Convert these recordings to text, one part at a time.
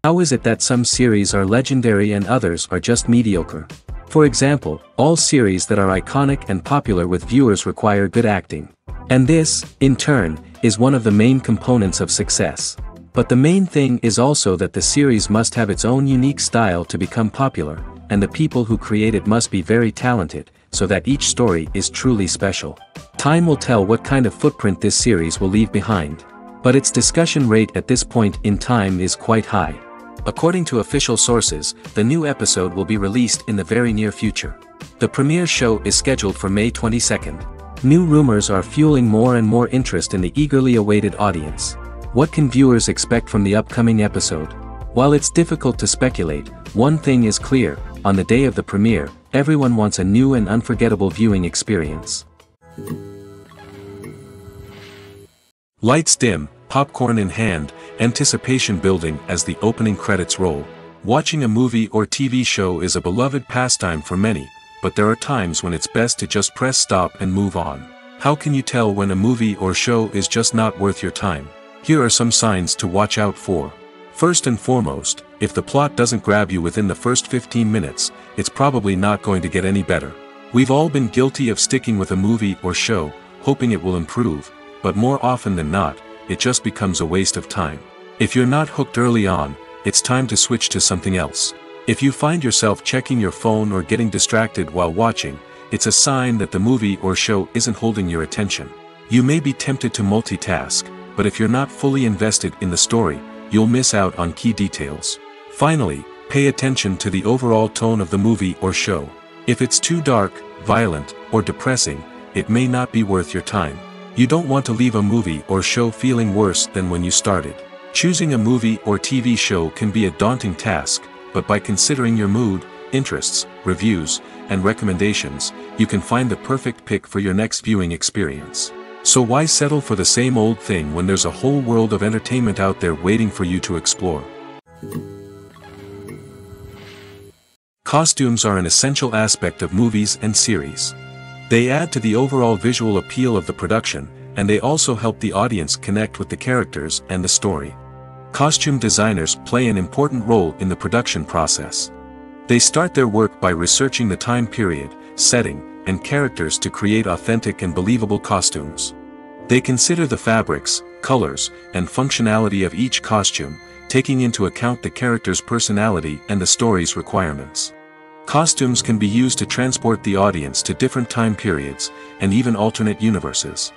How is it that some series are legendary and others are just mediocre? For example, all series that are iconic and popular with viewers require good acting. And this, in turn, is one of the main components of success. But the main thing is also that the series must have its own unique style to become popular, and the people who create it must be very talented, so that each story is truly special. Time will tell what kind of footprint this series will leave behind. But its discussion rate at this point in time is quite high. According to official sources, the new episode will be released in the very near future. The premiere show is scheduled for May 22nd. New rumors are fueling more and more interest in the eagerly awaited audience. What can viewers expect from the upcoming episode? While it's difficult to speculate, one thing is clear: on the day of the premiere, everyone wants a new and unforgettable viewing experience. Lights dim, popcorn in hand, anticipation building as the opening credits roll. Watching a movie or TV show is a beloved pastime for many, but there are times when it's best to just press stop and move on. How can you tell when a movie or show is just not worth your time? Here are some signs to watch out for. First and foremost, if the plot doesn't grab you within the first 15 minutes, it's probably not going to get any better. We've all been guilty of sticking with a movie or show, hoping it will improve, but more often than not, it just becomes a waste of time. If you're not hooked early on, it's time to switch to something else. If you find yourself checking your phone or getting distracted while watching, it's a sign that the movie or show isn't holding your attention. You may be tempted to multitask, but if you're not fully invested in the story, you'll miss out on key details. Finally, pay attention to the overall tone of the movie or show. If it's too dark, violent, or depressing, it may not be worth your time. You don't want to leave a movie or show feeling worse than when you started. Choosing a movie or TV show can be a daunting task, but by considering your mood, interests, reviews, and recommendations, you can find the perfect pick for your next viewing experience. So why settle for the same old thing when there's a whole world of entertainment out there waiting for you to explore? Costumes are an essential aspect of movies and series. They add to the overall visual appeal of the production, and they also help the audience connect with the characters and the story. Costume designers play an important role in the production process. They start their work by researching the time period, setting, and characters to create authentic and believable costumes. They consider the fabrics, colors, and functionality of each costume, taking into account the character's personality and the story's requirements. Costumes can be used to transport the audience to different time periods, and even alternate universes.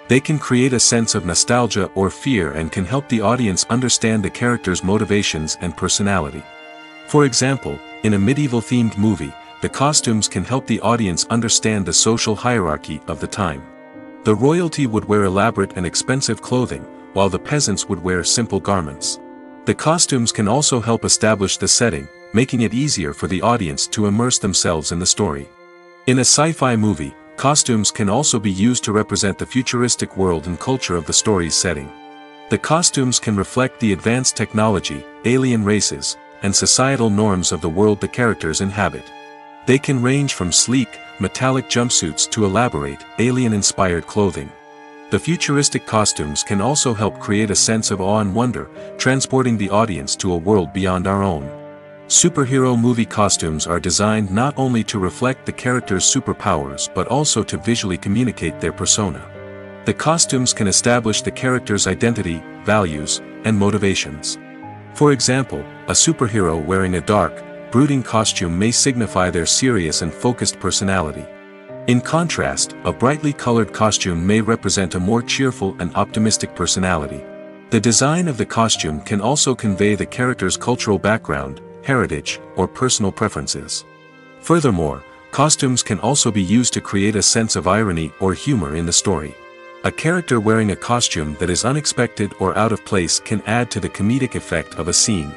They can create a sense of nostalgia or fear and can help the audience understand the character's motivations and personality. For example, in a medieval-themed movie, the costumes can help the audience understand the social hierarchy of the time. The royalty would wear elaborate and expensive clothing, while the peasants would wear simple garments. The costumes can also help establish the setting, making it easier for the audience to immerse themselves in the story. In a sci-fi movie, costumes can also be used to represent the futuristic world and culture of the story's setting. The costumes can reflect the advanced technology, alien races, and societal norms of the world the characters inhabit. They can range from sleek, metallic jumpsuits to elaborate, alien-inspired clothing. The futuristic costumes can also help create a sense of awe and wonder, transporting the audience to a world beyond our own. Superhero movie costumes are designed not only to reflect the character's superpowers but also to visually communicate their persona. The costumes can establish the character's identity, values, and motivations. For example, a superhero wearing a dark, brooding costume may signify their serious and focused personality. In contrast, a brightly colored costume may represent a more cheerful and optimistic personality. The design of the costume can also convey the character's cultural background, heritage, or personal preferences. Furthermore, costumes can also be used to create a sense of irony or humor in the story. A character wearing a costume that is unexpected or out of place can add to the comedic effect of a scene.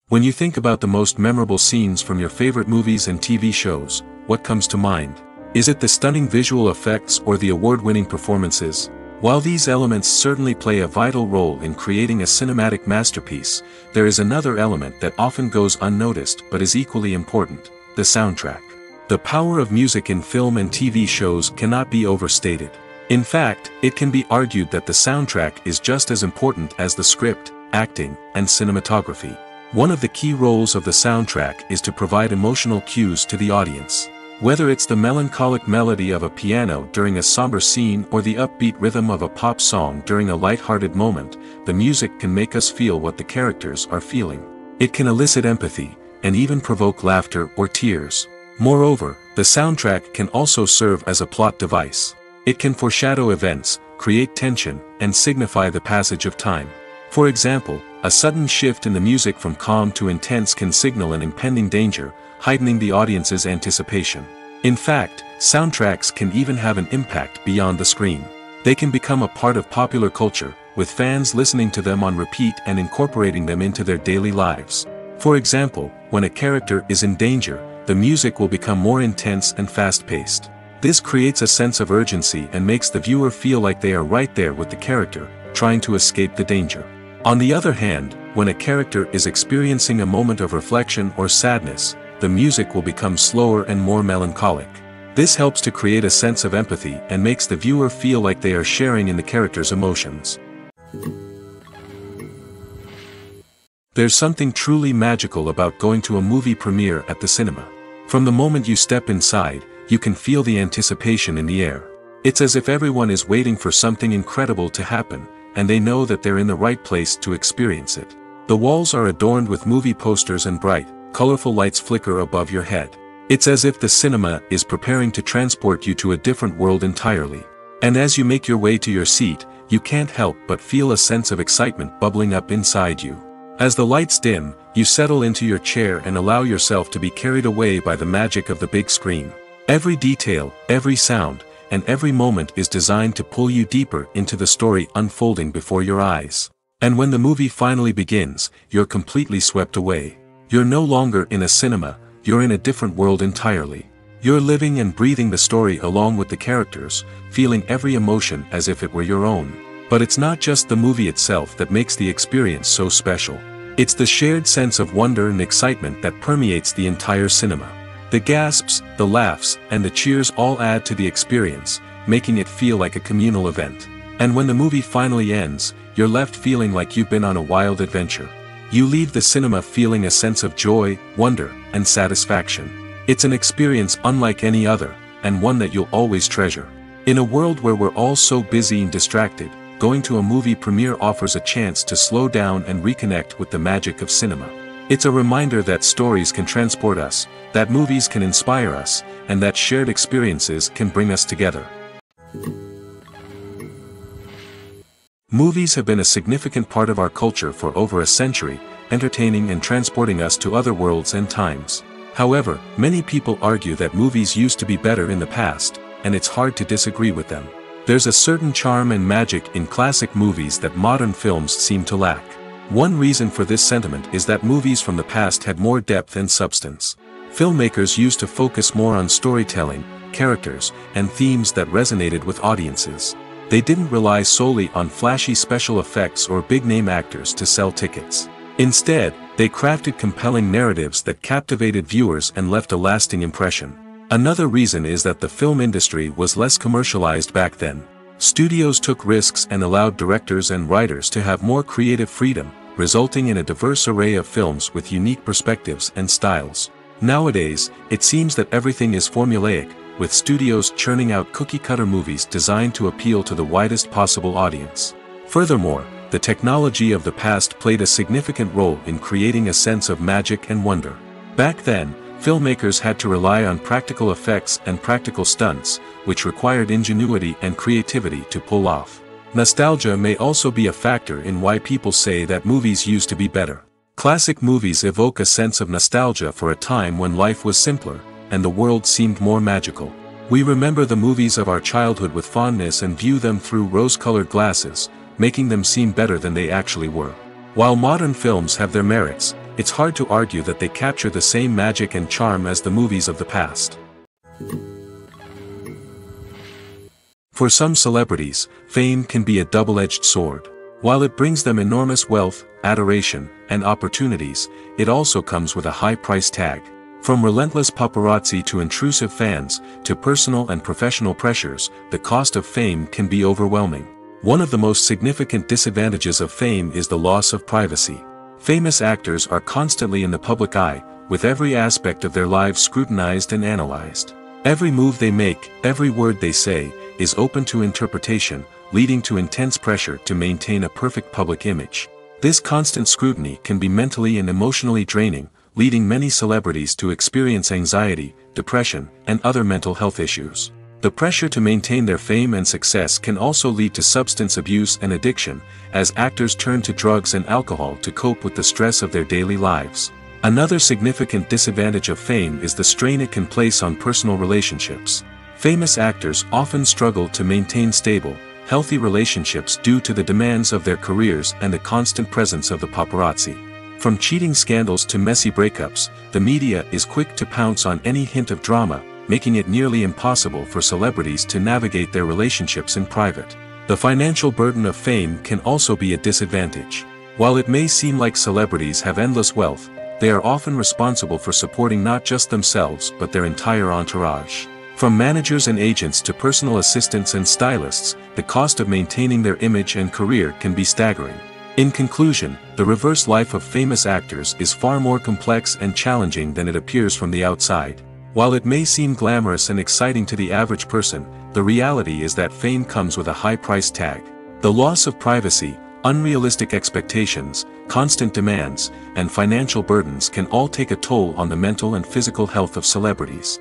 When you think about the most memorable scenes from your favorite movies and TV shows, what comes to mind? Is it the stunning visual effects or the award-winning performances? While these elements certainly play a vital role in creating a cinematic masterpiece, there is another element that often goes unnoticed but is equally important: the soundtrack. The power of music in film and TV shows cannot be overstated. In fact, it can be argued that the soundtrack is just as important as the script, acting, and cinematography. One of the key roles of the soundtrack is to provide emotional cues to the audience. Whether it's the melancholic melody of a piano during a somber scene or the upbeat rhythm of a pop song during a light-hearted moment, the music can make us feel what the characters are feeling. It can elicit empathy, and even provoke laughter or tears. Moreover, the soundtrack can also serve as a plot device. It can foreshadow events, create tension, and signify the passage of time. For example, a sudden shift in the music from calm to intense can signal an impending danger, heightening the audience's anticipation. In fact, soundtracks can even have an impact beyond the screen. They can become a part of popular culture, with fans listening to them on repeat and incorporating them into their daily lives. For example, when a character is in danger, the music will become more intense and fast-paced. This creates a sense of urgency and makes the viewer feel like they are right there with the character, trying to escape the danger. On the other hand, when a character is experiencing a moment of reflection or sadness, the music will become slower and more melancholic. This helps to create a sense of empathy and makes the viewer feel like they are sharing in the character's emotions. There's something truly magical about going to a movie premiere at the cinema. From the moment you step inside, you can feel the anticipation in the air. It's as if everyone is waiting for something incredible to happen, and they know that they're in the right place to experience it. The walls are adorned with movie posters and bright, colorful lights flicker above your head. It's as if the cinema is preparing to transport you to a different world entirely. And as you make your way to your seat, you can't help but feel a sense of excitement bubbling up inside you. As the lights dim, you settle into your chair and allow yourself to be carried away by the magic of the big screen. Every detail, every sound, and every moment is designed to pull you deeper into the story unfolding before your eyes. And when the movie finally begins, you're completely swept away. You're no longer in a cinema, you're in a different world entirely. You're living and breathing the story along with the characters, feeling every emotion as if it were your own. But it's not just the movie itself that makes the experience so special. It's the shared sense of wonder and excitement that permeates the entire cinema. The gasps, the laughs, and the cheers all add to the experience, making it feel like a communal event. And when the movie finally ends, you're left feeling like you've been on a wild adventure. You leave the cinema feeling a sense of joy, wonder, and satisfaction. It's an experience unlike any other, and one that you'll always treasure. In a world where we're all so busy and distracted, going to a movie premiere offers a chance to slow down and reconnect with the magic of cinema. It's a reminder that stories can transport us, that movies can inspire us, and that shared experiences can bring us together. Movies have been a significant part of our culture for over a century, entertaining and transporting us to other worlds and times. However, many people argue that movies used to be better in the past, and it's hard to disagree with them. There's a certain charm and magic in classic movies that modern films seem to lack. One reason for this sentiment is that movies from the past had more depth and substance. Filmmakers used to focus more on storytelling, characters, and themes that resonated with audiences. They didn't rely solely on flashy special effects or big-name actors to sell tickets. Instead, they crafted compelling narratives that captivated viewers and left a lasting impression. Another reason is that the film industry was less commercialized back then. Studios took risks and allowed directors and writers to have more creative freedom, resulting in a diverse array of films with unique perspectives and styles. Nowadays, it seems that everything is formulaic, with studios churning out cookie-cutter movies designed to appeal to the widest possible audience. Furthermore, the technology of the past played a significant role in creating a sense of magic and wonder. Back then, filmmakers had to rely on practical effects and practical stunts, which required ingenuity and creativity to pull off. Nostalgia may also be a factor in why people say that movies used to be better. Classic movies evoke a sense of nostalgia for a time when life was simpler, and the world seemed more magical. We remember the movies of our childhood with fondness and view them through rose-colored glasses, making them seem better than they actually were. While modern films have their merits, it's hard to argue that they capture the same magic and charm as the movies of the past. For some celebrities, fame can be a double-edged sword. While it brings them enormous wealth, adoration, and opportunities, it also comes with a high price tag. From relentless paparazzi to intrusive fans, to personal and professional pressures, the cost of fame can be overwhelming. One of the most significant disadvantages of fame is the loss of privacy. Famous actors are constantly in the public eye, with every aspect of their lives scrutinized and analyzed. Every move they make, every word they say, is open to interpretation, leading to intense pressure to maintain a perfect public image. This constant scrutiny can be mentally and emotionally draining, leading many celebrities to experience anxiety, depression, and other mental health issues. The pressure to maintain their fame and success can also lead to substance abuse and addiction, as actors turn to drugs and alcohol to cope with the stress of their daily lives. Another significant disadvantage of fame is the strain it can place on personal relationships. Famous actors often struggle to maintain stable, healthy relationships due to the demands of their careers and the constant presence of the paparazzi. From cheating scandals to messy breakups, the media is quick to pounce on any hint of drama, making it nearly impossible for celebrities to navigate their relationships in private. The financial burden of fame can also be a disadvantage. While it may seem like celebrities have endless wealth, they are often responsible for supporting not just themselves but their entire entourage. From managers and agents to personal assistants and stylists, the cost of maintaining their image and career can be staggering. In conclusion, the reverse life of famous actors is far more complex and challenging than it appears from the outside. While it may seem glamorous and exciting to the average person, the reality is that fame comes with a high price tag. The loss of privacy, unrealistic expectations, constant demands, and financial burdens can all take a toll on the mental and physical health of celebrities.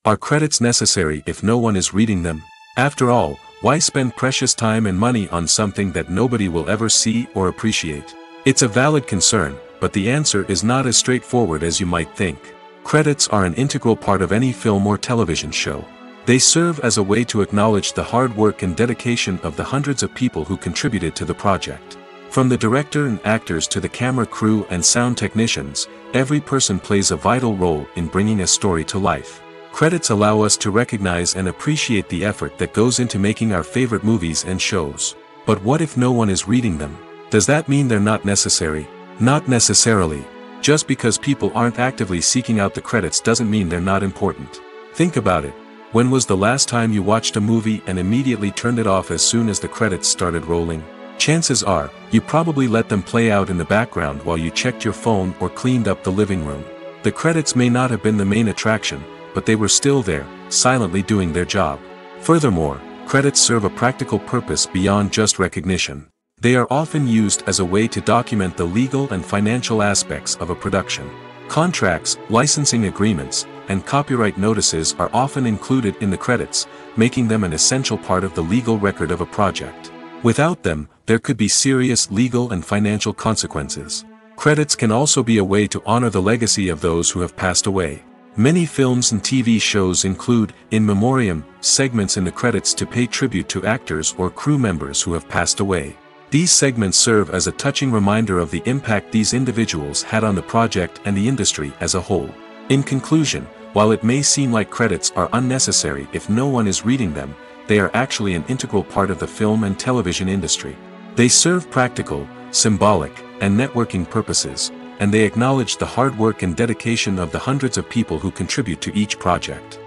Are credits necessary if no one is reading them? After all, why spend precious time and money on something that nobody will ever see or appreciate? It's a valid concern, but the answer is not as straightforward as you might think. Credits are an integral part of any film or television show. They serve as a way to acknowledge the hard work and dedication of the hundreds of people who contributed to the project. From the director and actors to the camera crew and sound technicians, every person plays a vital role in bringing a story to life. Credits allow us to recognize and appreciate the effort that goes into making our favorite movies and shows. But what if no one is reading them? Does that mean they're not necessary? Not necessarily. Just because people aren't actively seeking out the credits doesn't mean they're not important. Think about it. When was the last time you watched a movie and immediately turned it off as soon as the credits started rolling? Chances are, you probably let them play out in the background while you checked your phone or cleaned up the living room. The credits may not have been the main attraction, but they were still there, silently doing their job. Furthermore, credits serve a practical purpose beyond just recognition. They are often used as a way to document the legal and financial aspects of a production. Contracts, licensing agreements, and copyright notices are often included in the credits, making them an essential part of the legal record of a project. Without them, there could be serious legal and financial consequences. Credits can also be a way to honor the legacy of those who have passed away. Many films and TV shows include, in memoriam, segments in the credits to pay tribute to actors or crew members who have passed away. These segments serve as a touching reminder of the impact these individuals had on the project and the industry as a whole. In conclusion, while it may seem like credits are unnecessary if no one is reading them, they are actually an integral part of the film and television industry. They serve practical, symbolic, and networking purposes, and they acknowledge the hard work and dedication of the hundreds of people who contribute to each project.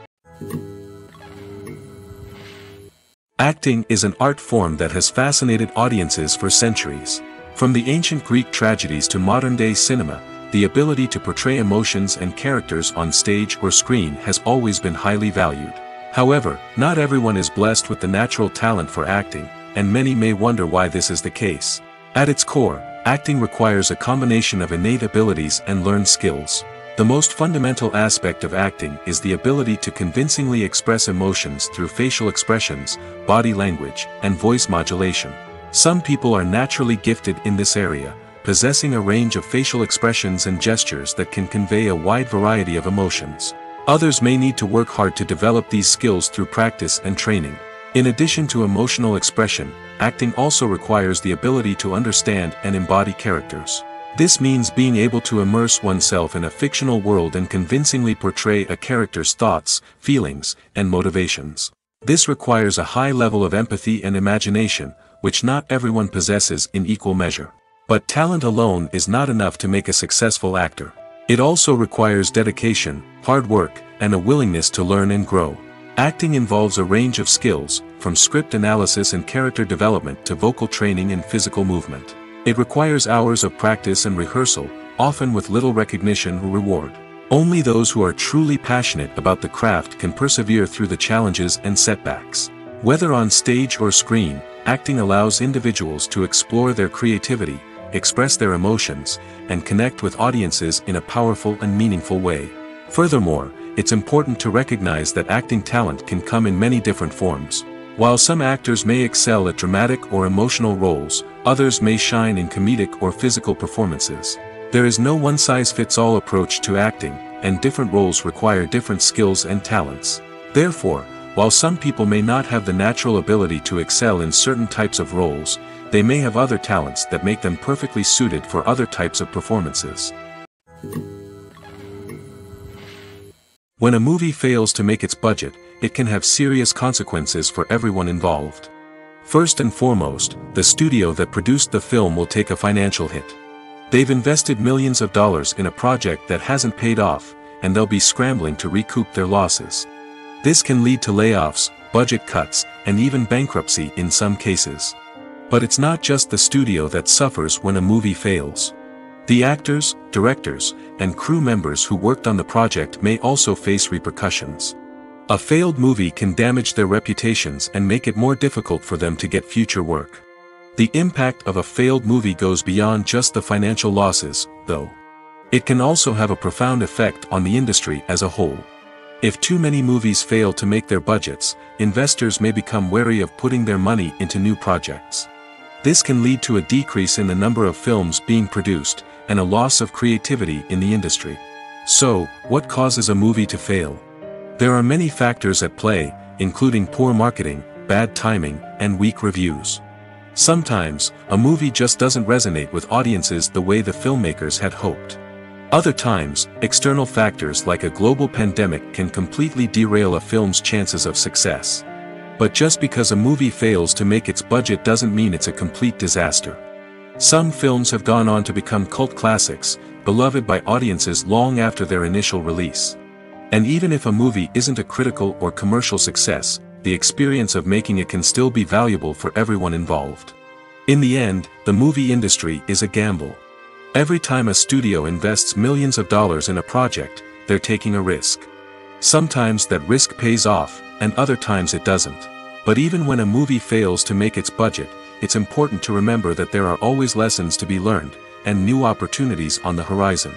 Acting is an art form that has fascinated audiences for centuries. From the ancient Greek tragedies to modern-day cinema, the ability to portray emotions and characters on stage or screen has always been highly valued. However, not everyone is blessed with the natural talent for acting, and many may wonder why this is the case. At its core, acting requires a combination of innate abilities and learned skills. The most fundamental aspect of acting is the ability to convincingly express emotions through facial expressions, body language, and voice modulation. Some people are naturally gifted in this area, possessing a range of facial expressions and gestures that can convey a wide variety of emotions. Others may need to work hard to develop these skills through practice and training. In addition to emotional expression, acting also requires the ability to understand and embody characters. This means being able to immerse oneself in a fictional world and convincingly portray a character's thoughts, feelings, and motivations. This requires a high level of empathy and imagination, which not everyone possesses in equal measure. But talent alone is not enough to make a successful actor. It also requires dedication, hard work, and a willingness to learn and grow. Acting involves a range of skills, from script analysis and character development to vocal training and physical movement. It requires hours of practice and rehearsal, often with little recognition or reward. Only those who are truly passionate about the craft can persevere through the challenges and setbacks. Whether on stage or screen, acting allows individuals to explore their creativity, express their emotions, and connect with audiences in a powerful and meaningful way. Furthermore, it's important to recognize that acting talent can come in many different forms. While some actors may excel at dramatic or emotional roles, others may shine in comedic or physical performances. There is no one-size-fits-all approach to acting, and different roles require different skills and talents. Therefore, while some people may not have the natural ability to excel in certain types of roles, they may have other talents that make them perfectly suited for other types of performances. When a movie fails to make its budget, it can have serious consequences for everyone involved. First and foremost, the studio that produced the film will take a financial hit. They've invested millions of dollars in a project that hasn't paid off, and they'll be scrambling to recoup their losses. This can lead to layoffs, budget cuts, and even bankruptcy in some cases. But it's not just the studio that suffers when a movie fails. The actors, directors, and crew members who worked on the project may also face repercussions. A failed movie can damage their reputations and make it more difficult for them to get future work. The impact of a failed movie goes beyond just the financial losses, though. It can also have a profound effect on the industry as a whole. If too many movies fail to make their budgets, investors may become wary of putting their money into new projects. This can lead to a decrease in the number of films being produced, and a loss of creativity in the industry. So, what causes a movie to fail? There are many factors at play, including poor marketing, bad timing, and weak reviews. Sometimes, a movie just doesn't resonate with audiences the way the filmmakers had hoped. Other times, external factors like a global pandemic can completely derail a film's chances of success. But just because a movie fails to make its budget doesn't mean it's a complete disaster. Some films have gone on to become cult classics, beloved by audiences long after their initial release. And even if a movie isn't a critical or commercial success, the experience of making it can still be valuable for everyone involved. In the end, the movie industry is a gamble. Every time a studio invests millions of dollars in a project, they're taking a risk. Sometimes that risk pays off, and other times it doesn't. But even when a movie fails to make its budget, it's important to remember that there are always lessons to be learned, and new opportunities on the horizon.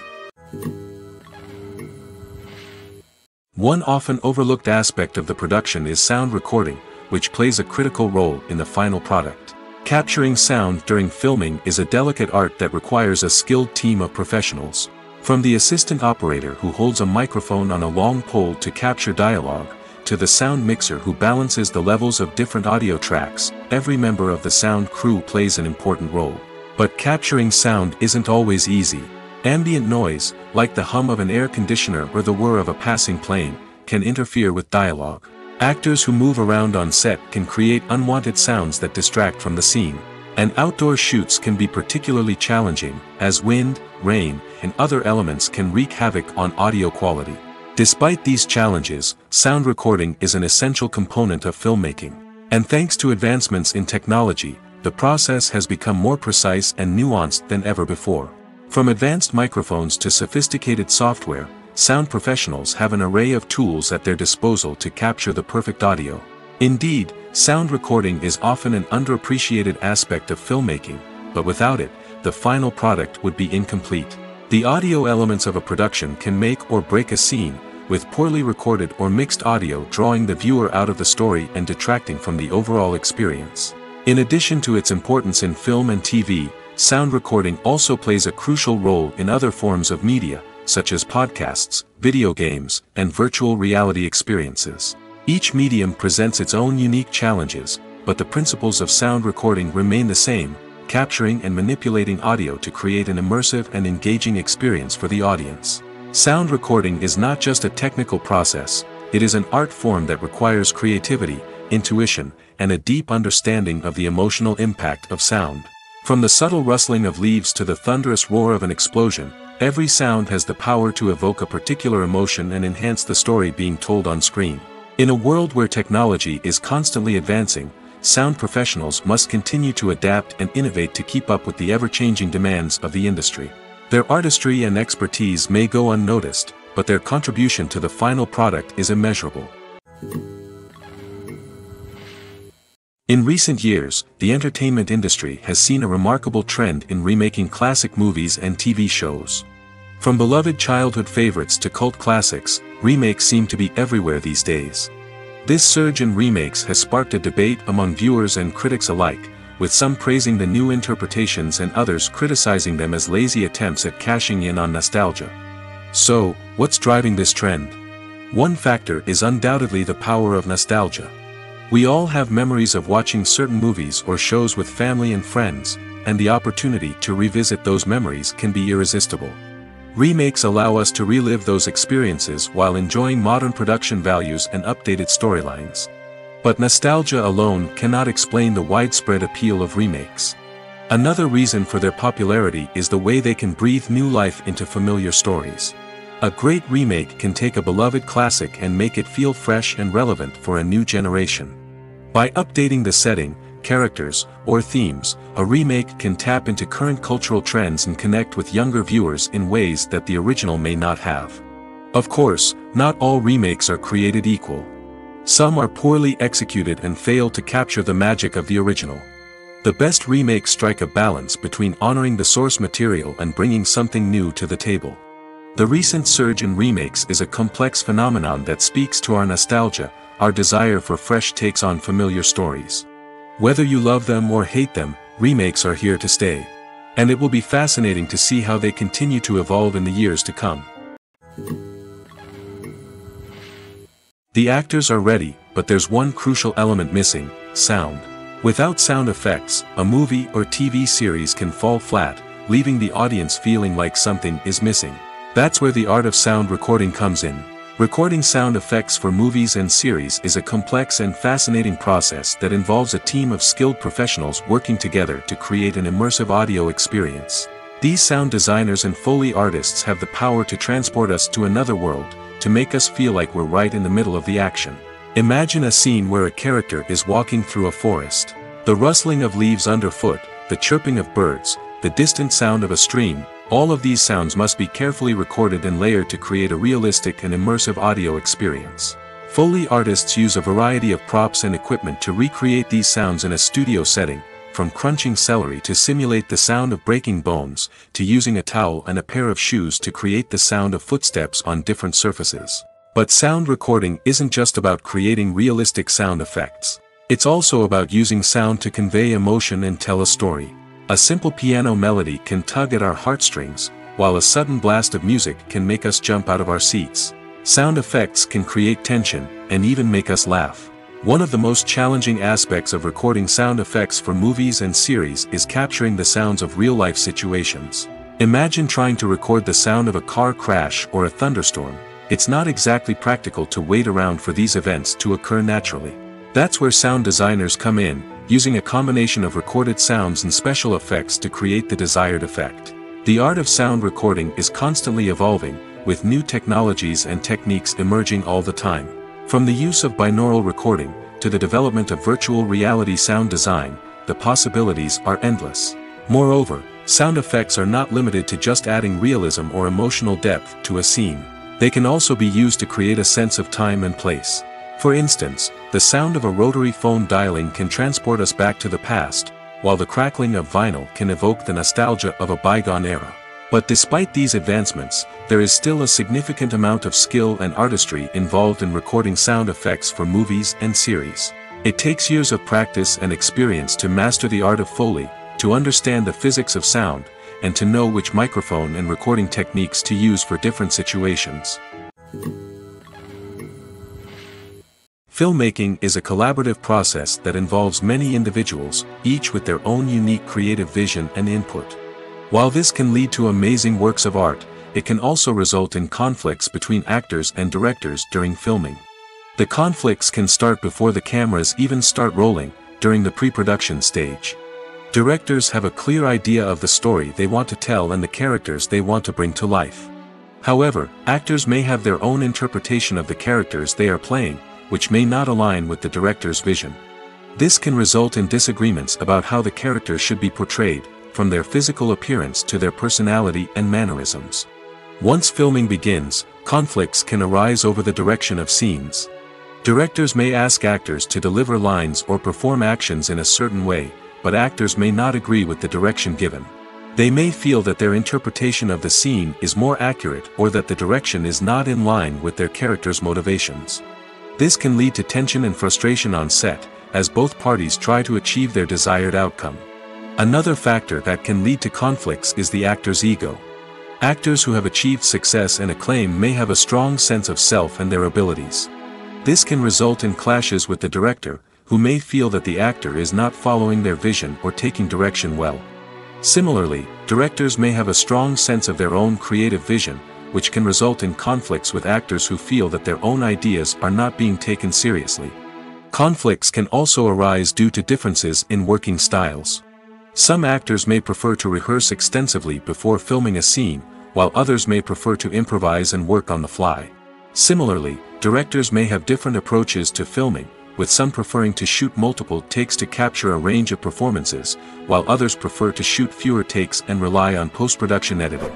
One often overlooked aspect of the production is sound recording, which plays a critical role in the final product. Capturing sound during filming is a delicate art that requires a skilled team of professionals. From the assistant operator who holds a microphone on a long pole to capture dialogue, to the sound mixer who balances the levels of different audio tracks, every member of the sound crew plays an important role. But capturing sound isn't always easy. Ambient noise, like the hum of an air conditioner or the whir of a passing plane, can interfere with dialogue. Actors who move around on set can create unwanted sounds that distract from the scene. And outdoor shoots can be particularly challenging, as wind, rain, and other elements can wreak havoc on audio quality. Despite these challenges, sound recording is an essential component of filmmaking. And thanks to advancements in technology, the process has become more precise and nuanced than ever before. From advanced microphones to sophisticated software, sound professionals have an array of tools at their disposal to capture the perfect audio. Indeed, sound recording is often an underappreciated aspect of filmmaking, but without it, the final product would be incomplete. The audio elements of a production can make or break a scene, with poorly recorded or mixed audio drawing the viewer out of the story and detracting from the overall experience. In addition to its importance in film and TV, sound recording also plays a crucial role in other forms of media, such as podcasts, video games, and virtual reality experiences. Each medium presents its own unique challenges, but the principles of sound recording remain the same, capturing and manipulating audio to create an immersive and engaging experience for the audience. Sound recording is not just a technical process, it is an art form that requires creativity, intuition, and a deep understanding of the emotional impact of sound. From the subtle rustling of leaves to the thunderous roar of an explosion, every sound has the power to evoke a particular emotion and enhance the story being told on screen. In a world where technology is constantly advancing, sound professionals must continue to adapt and innovate to keep up with the ever-changing demands of the industry. Their artistry and expertise may go unnoticed, but their contribution to the final product is immeasurable. In recent years, the entertainment industry has seen a remarkable trend in remaking classic movies and TV shows. From beloved childhood favorites to cult classics, remakes seem to be everywhere these days. This surge in remakes has sparked a debate among viewers and critics alike, with some praising the new interpretations and others criticizing them as lazy attempts at cashing in on nostalgia. So, what's driving this trend? One factor is undoubtedly the power of nostalgia. We all have memories of watching certain movies or shows with family and friends, and the opportunity to revisit those memories can be irresistible. Remakes allow us to relive those experiences while enjoying modern production values and updated storylines. But nostalgia alone cannot explain the widespread appeal of remakes. Another reason for their popularity is the way they can breathe new life into familiar stories. A great remake can take a beloved classic and make it feel fresh and relevant for a new generation. By updating the setting, characters, or themes, a remake can tap into current cultural trends and connect with younger viewers in ways that the original may not have. Of course, not all remakes are created equal. Some are poorly executed and fail to capture the magic of the original. The best remakes strike a balance between honoring the source material and bringing something new to the table. The recent surge in remakes is a complex phenomenon that speaks to our nostalgia, our desire for fresh takes on familiar stories. Whether you love them or hate them, remakes are here to stay. And it will be fascinating to see how they continue to evolve in the years to come. The actors are ready, but there's one crucial element missing: sound. Without sound effects, a movie or TV series can fall flat, leaving the audience feeling like something is missing. That's where the art of sound recording comes in. Recording sound effects for movies and series is a complex and fascinating process that involves a team of skilled professionals working together to create an immersive audio experience. These sound designers and Foley artists have the power to transport us to another world, to make us feel like we're right in the middle of the action. Imagine a scene where a character is walking through a forest. The rustling of leaves underfoot, the chirping of birds, the distant sound of a stream, all of these sounds must be carefully recorded and layered to create a realistic and immersive audio experience. Foley artists use a variety of props and equipment to recreate these sounds in a studio setting, from crunching celery to simulate the sound of breaking bones, to using a towel and a pair of shoes to create the sound of footsteps on different surfaces. But sound recording isn't just about creating realistic sound effects. It's also about using sound to convey emotion and tell a story. A simple piano melody can tug at our heartstrings, while a sudden blast of music can make us jump out of our seats. Sound effects can create tension, and even make us laugh. One of the most challenging aspects of recording sound effects for movies and series is capturing the sounds of real-life situations. Imagine trying to record the sound of a car crash or a thunderstorm. It's not exactly practical to wait around for these events to occur naturally. That's where sound designers come in, using a combination of recorded sounds and special effects to create the desired effect. The art of sound recording is constantly evolving, with new technologies and techniques emerging all the time. From the use of binaural recording, to the development of virtual reality sound design, the possibilities are endless. Moreover, sound effects are not limited to just adding realism or emotional depth to a scene. They can also be used to create a sense of time and place. For instance, the sound of a rotary phone dialing can transport us back to the past, while the crackling of vinyl can evoke the nostalgia of a bygone era. But despite these advancements, there is still a significant amount of skill and artistry involved in recording sound effects for movies and series. It takes years of practice and experience to master the art of Foley, to understand the physics of sound, and to know which microphone and recording techniques to use for different situations. Filmmaking is a collaborative process that involves many individuals, each with their own unique creative vision and input. While this can lead to amazing works of art, it can also result in conflicts between actors and directors during filming. The conflicts can start before the cameras even start rolling, during the pre-production stage. Directors have a clear idea of the story they want to tell and the characters they want to bring to life. However, actors may have their own interpretation of the characters they are playing, which may not align with the director's vision. This can result in disagreements about how the characters should be portrayed, from their physical appearance to their personality and mannerisms. Once filming begins, conflicts can arise over the direction of scenes. Directors may ask actors to deliver lines or perform actions in a certain way, but actors may not agree with the direction given. They may feel that their interpretation of the scene is more accurate or that the direction is not in line with their character's motivations. This can lead to tension and frustration on set, as both parties try to achieve their desired outcome. Another factor that can lead to conflicts is the actor's ego. Actors who have achieved success and acclaim may have a strong sense of self and their abilities. This can result in clashes with the director, who may feel that the actor is not following their vision or taking direction well. Similarly, directors may have a strong sense of their own creative vision, which can result in conflicts with actors who feel that their own ideas are not being taken seriously. Conflicts can also arise due to differences in working styles. Some actors may prefer to rehearse extensively before filming a scene, while others may prefer to improvise and work on the fly. Similarly, directors may have different approaches to filming, with some preferring to shoot multiple takes to capture a range of performances, while others prefer to shoot fewer takes and rely on post-production editing.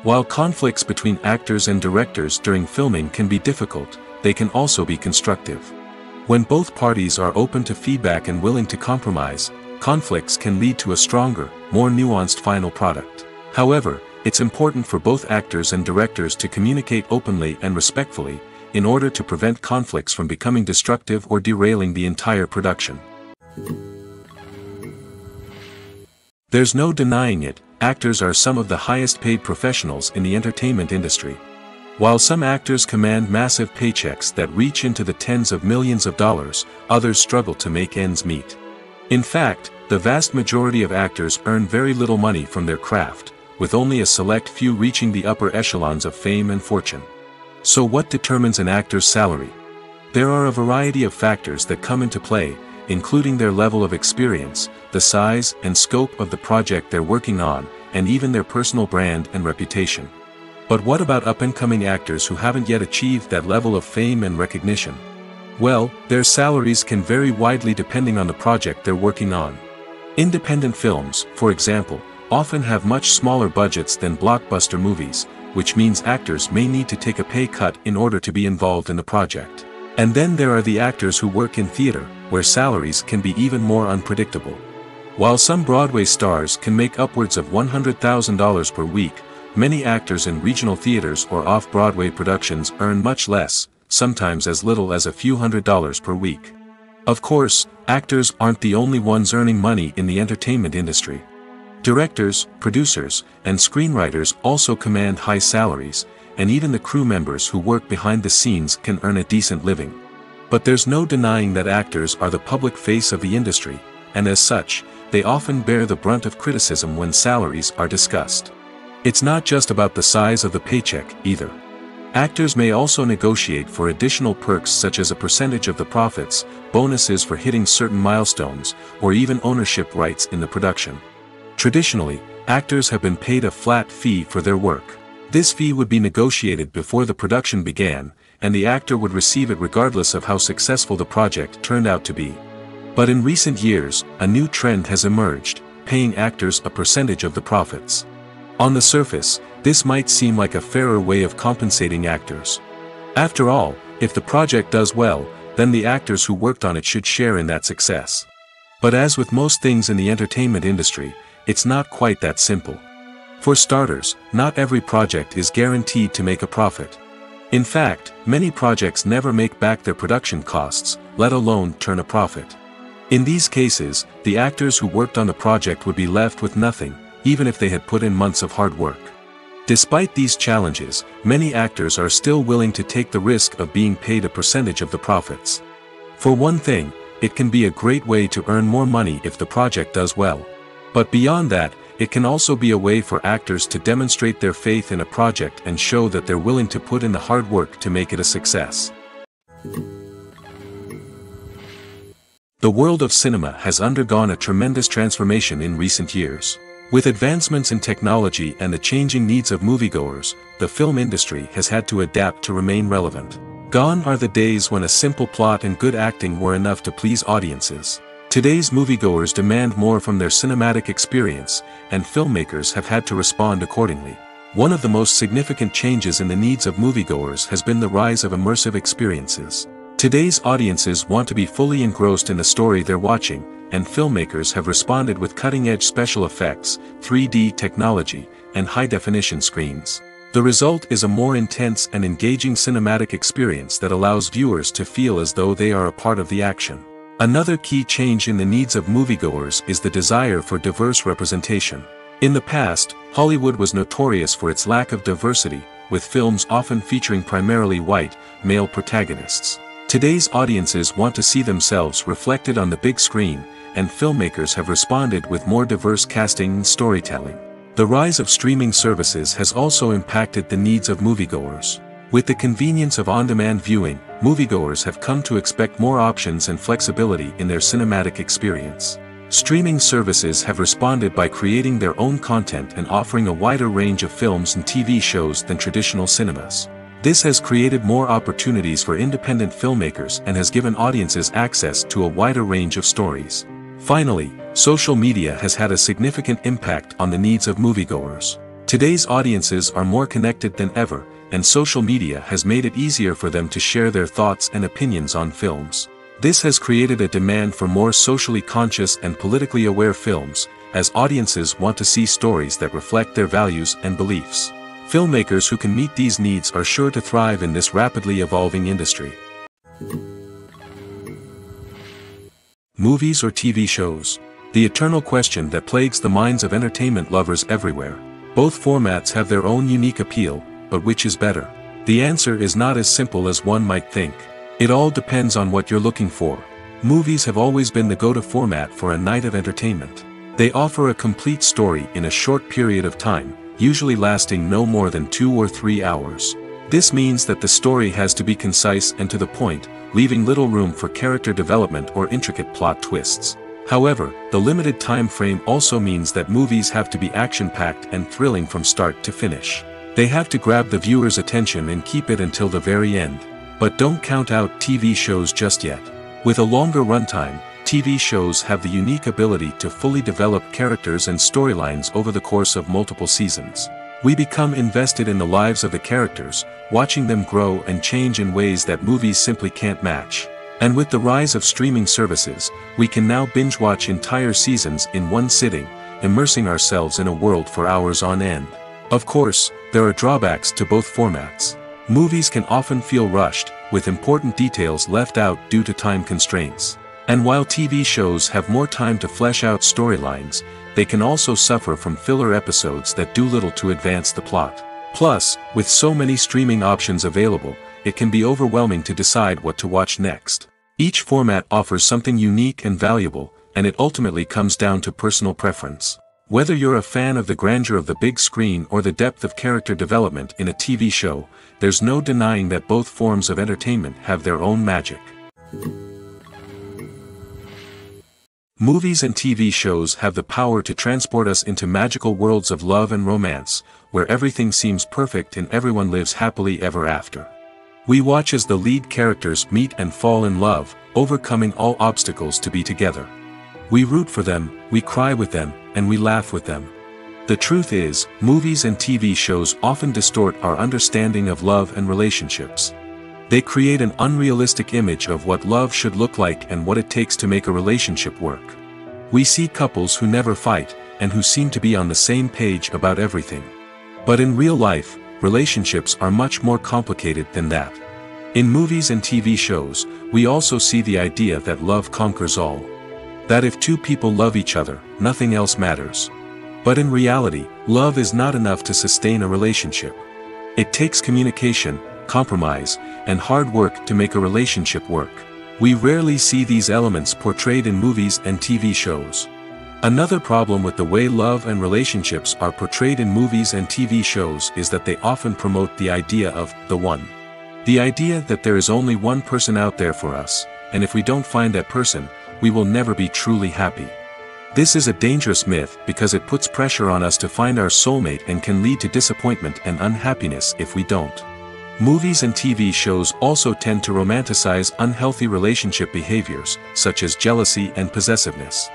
While conflicts between actors and directors during filming can be difficult, they can also be constructive. When both parties are open to feedback and willing to compromise, conflicts can lead to a stronger, more nuanced final product. However, it's important for both actors and directors to communicate openly and respectfully, in order to prevent conflicts from becoming destructive or derailing the entire production. There's no denying it, actors are some of the highest paid professionals in the entertainment industry. While some actors command massive paychecks that reach into the tens of millions of dollars, others struggle to make ends meet. In fact, the vast majority of actors earn very little money from their craft, with only a select few reaching the upper echelons of fame and fortune. So what determines an actor's salary? There are a variety of factors that come into play, including their level of experience, the size and scope of the project they're working on, and even their personal brand and reputation. But what about up-and-coming actors who haven't yet achieved that level of fame and recognition? Well, their salaries can vary widely depending on the project they're working on. Independent films, for example, often have much smaller budgets than blockbuster movies, which means actors may need to take a pay cut in order to be involved in the project. And then there are the actors who work in theater, where salaries can be even more unpredictable. While some Broadway stars can make upwards of $100,000 per week, many actors in regional theaters or off-Broadway productions earn much less, sometimes as little as a few $100s per week. Of course, actors aren't the only ones earning money in the entertainment industry. Directors, producers, and screenwriters also command high salaries, and even the crew members who work behind the scenes can earn a decent living. But there's no denying that actors are the public face of the industry, and as such, they often bear the brunt of criticism when salaries are discussed. It's not just about the size of the paycheck, either. Actors may also negotiate for additional perks such as a percentage of the profits, bonuses for hitting certain milestones, or even ownership rights in the production. Traditionally, actors have been paid a flat fee for their work. This fee would be negotiated before the production began, and the actor would receive it regardless of how successful the project turned out to be. But in recent years, a new trend has emerged, paying actors a percentage of the profits. On the surface, this might seem like a fairer way of compensating actors. After all, if the project does well, then the actors who worked on it should share in that success. But as with most things in the entertainment industry, it's not quite that simple. For starters, not every project is guaranteed to make a profit. In fact, many projects never make back their production costs, let alone turn a profit. In these cases, the actors who worked on the project would be left with nothing, even if they had put in months of hard work. Despite these challenges, many actors are still willing to take the risk of being paid a percentage of the profits. For one thing, it can be a great way to earn more money if the project does well. But beyond that, it can also be a way for actors to demonstrate their faith in a project and show that they're willing to put in the hard work to make it a success. The world of cinema has undergone a tremendous transformation in recent years. With advancements in technology and the changing needs of moviegoers, the film industry has had to adapt to remain relevant. Gone are the days when a simple plot and good acting were enough to please audiences. Today's moviegoers demand more from their cinematic experience, and filmmakers have had to respond accordingly. One of the most significant changes in the needs of moviegoers has been the rise of immersive experiences. Today's audiences want to be fully engrossed in the story they're watching, and filmmakers have responded with cutting-edge special effects, 3D technology, and high-definition screens. The result is a more intense and engaging cinematic experience that allows viewers to feel as though they are a part of the action. Another key change in the needs of moviegoers is the desire for diverse representation. In the past, Hollywood was notorious for its lack of diversity, with films often featuring primarily white, male protagonists. Today's audiences want to see themselves reflected on the big screen, and filmmakers have responded with more diverse casting and storytelling. The rise of streaming services has also impacted the needs of moviegoers. With the convenience of on-demand viewing, moviegoers have come to expect more options and flexibility in their cinematic experience. Streaming services have responded by creating their own content and offering a wider range of films and TV shows than traditional cinemas. This has created more opportunities for independent filmmakers and has given audiences access to a wider range of stories. Finally, social media has had a significant impact on the needs of moviegoers. Today's audiences are more connected than ever, and social media has made it easier for them to share their thoughts and opinions on films. This has created a demand for more socially conscious and politically aware films, as audiences want to see stories that reflect their values and beliefs. Filmmakers who can meet these needs are sure to thrive in this rapidly evolving industry. Movies or TV shows? The eternal question that plagues the minds of entertainment lovers everywhere. Both formats have their own unique appeal, but which is better? The answer is not as simple as one might think. It all depends on what you're looking for. Movies have always been the go-to format for a night of entertainment. They offer a complete story in a short period of time, usually lasting no more than 2 or 3 hours. This means that the story has to be concise and to the point, leaving little room for character development or intricate plot twists. However, the limited time frame also means that movies have to be action-packed and thrilling from start to finish. They have to grab the viewer's attention and keep it until the very end. But don't count out TV shows just yet. With a longer runtime, TV shows have the unique ability to fully develop characters and storylines over the course of multiple seasons. We become invested in the lives of the characters, watching them grow and change in ways that movies simply can't match. And with the rise of streaming services, we can now binge-watch entire seasons in one sitting, immersing ourselves in a world for hours on end. Of course, there are drawbacks to both formats. Movies can often feel rushed, with important details left out due to time constraints. And while TV shows have more time to flesh out storylines, they can also suffer from filler episodes that do little to advance the plot. Plus, with so many streaming options available, it can be overwhelming to decide what to watch next. Each format offers something unique and valuable, and it ultimately comes down to personal preference. Whether you're a fan of the grandeur of the big screen or the depth of character development in a TV show, there's no denying that both forms of entertainment have their own magic. Movies and TV shows have the power to transport us into magical worlds of love and romance, where everything seems perfect and everyone lives happily ever after. We watch as the lead characters meet and fall in love, overcoming all obstacles to be together. We root for them, we cry with them, and we laugh with them. The truth is, movies and TV shows often distort our understanding of love and relationships. They create an unrealistic image of what love should look like and what it takes to make a relationship work. We see couples who never fight, and who seem to be on the same page about everything. But in real life, relationships are much more complicated than that. In movies and TV shows, we also see the idea that love conquers all. That if two people love each other, nothing else matters. But in reality, love is not enough to sustain a relationship. It takes communication, compromise, and hard work to make a relationship work. We rarely see these elements portrayed in movies and TV shows. Another problem with the way love and relationships are portrayed in movies and TV shows is that they often promote the idea of the one. The idea that there is only one person out there for us, and if we don't find that person, we will never be truly happy. This is a dangerous myth because it puts pressure on us to find our soulmate and can lead to disappointment and unhappiness if we don't. Movies and TV shows also tend to romanticize unhealthy relationship behaviors, such as jealousy and possessiveness.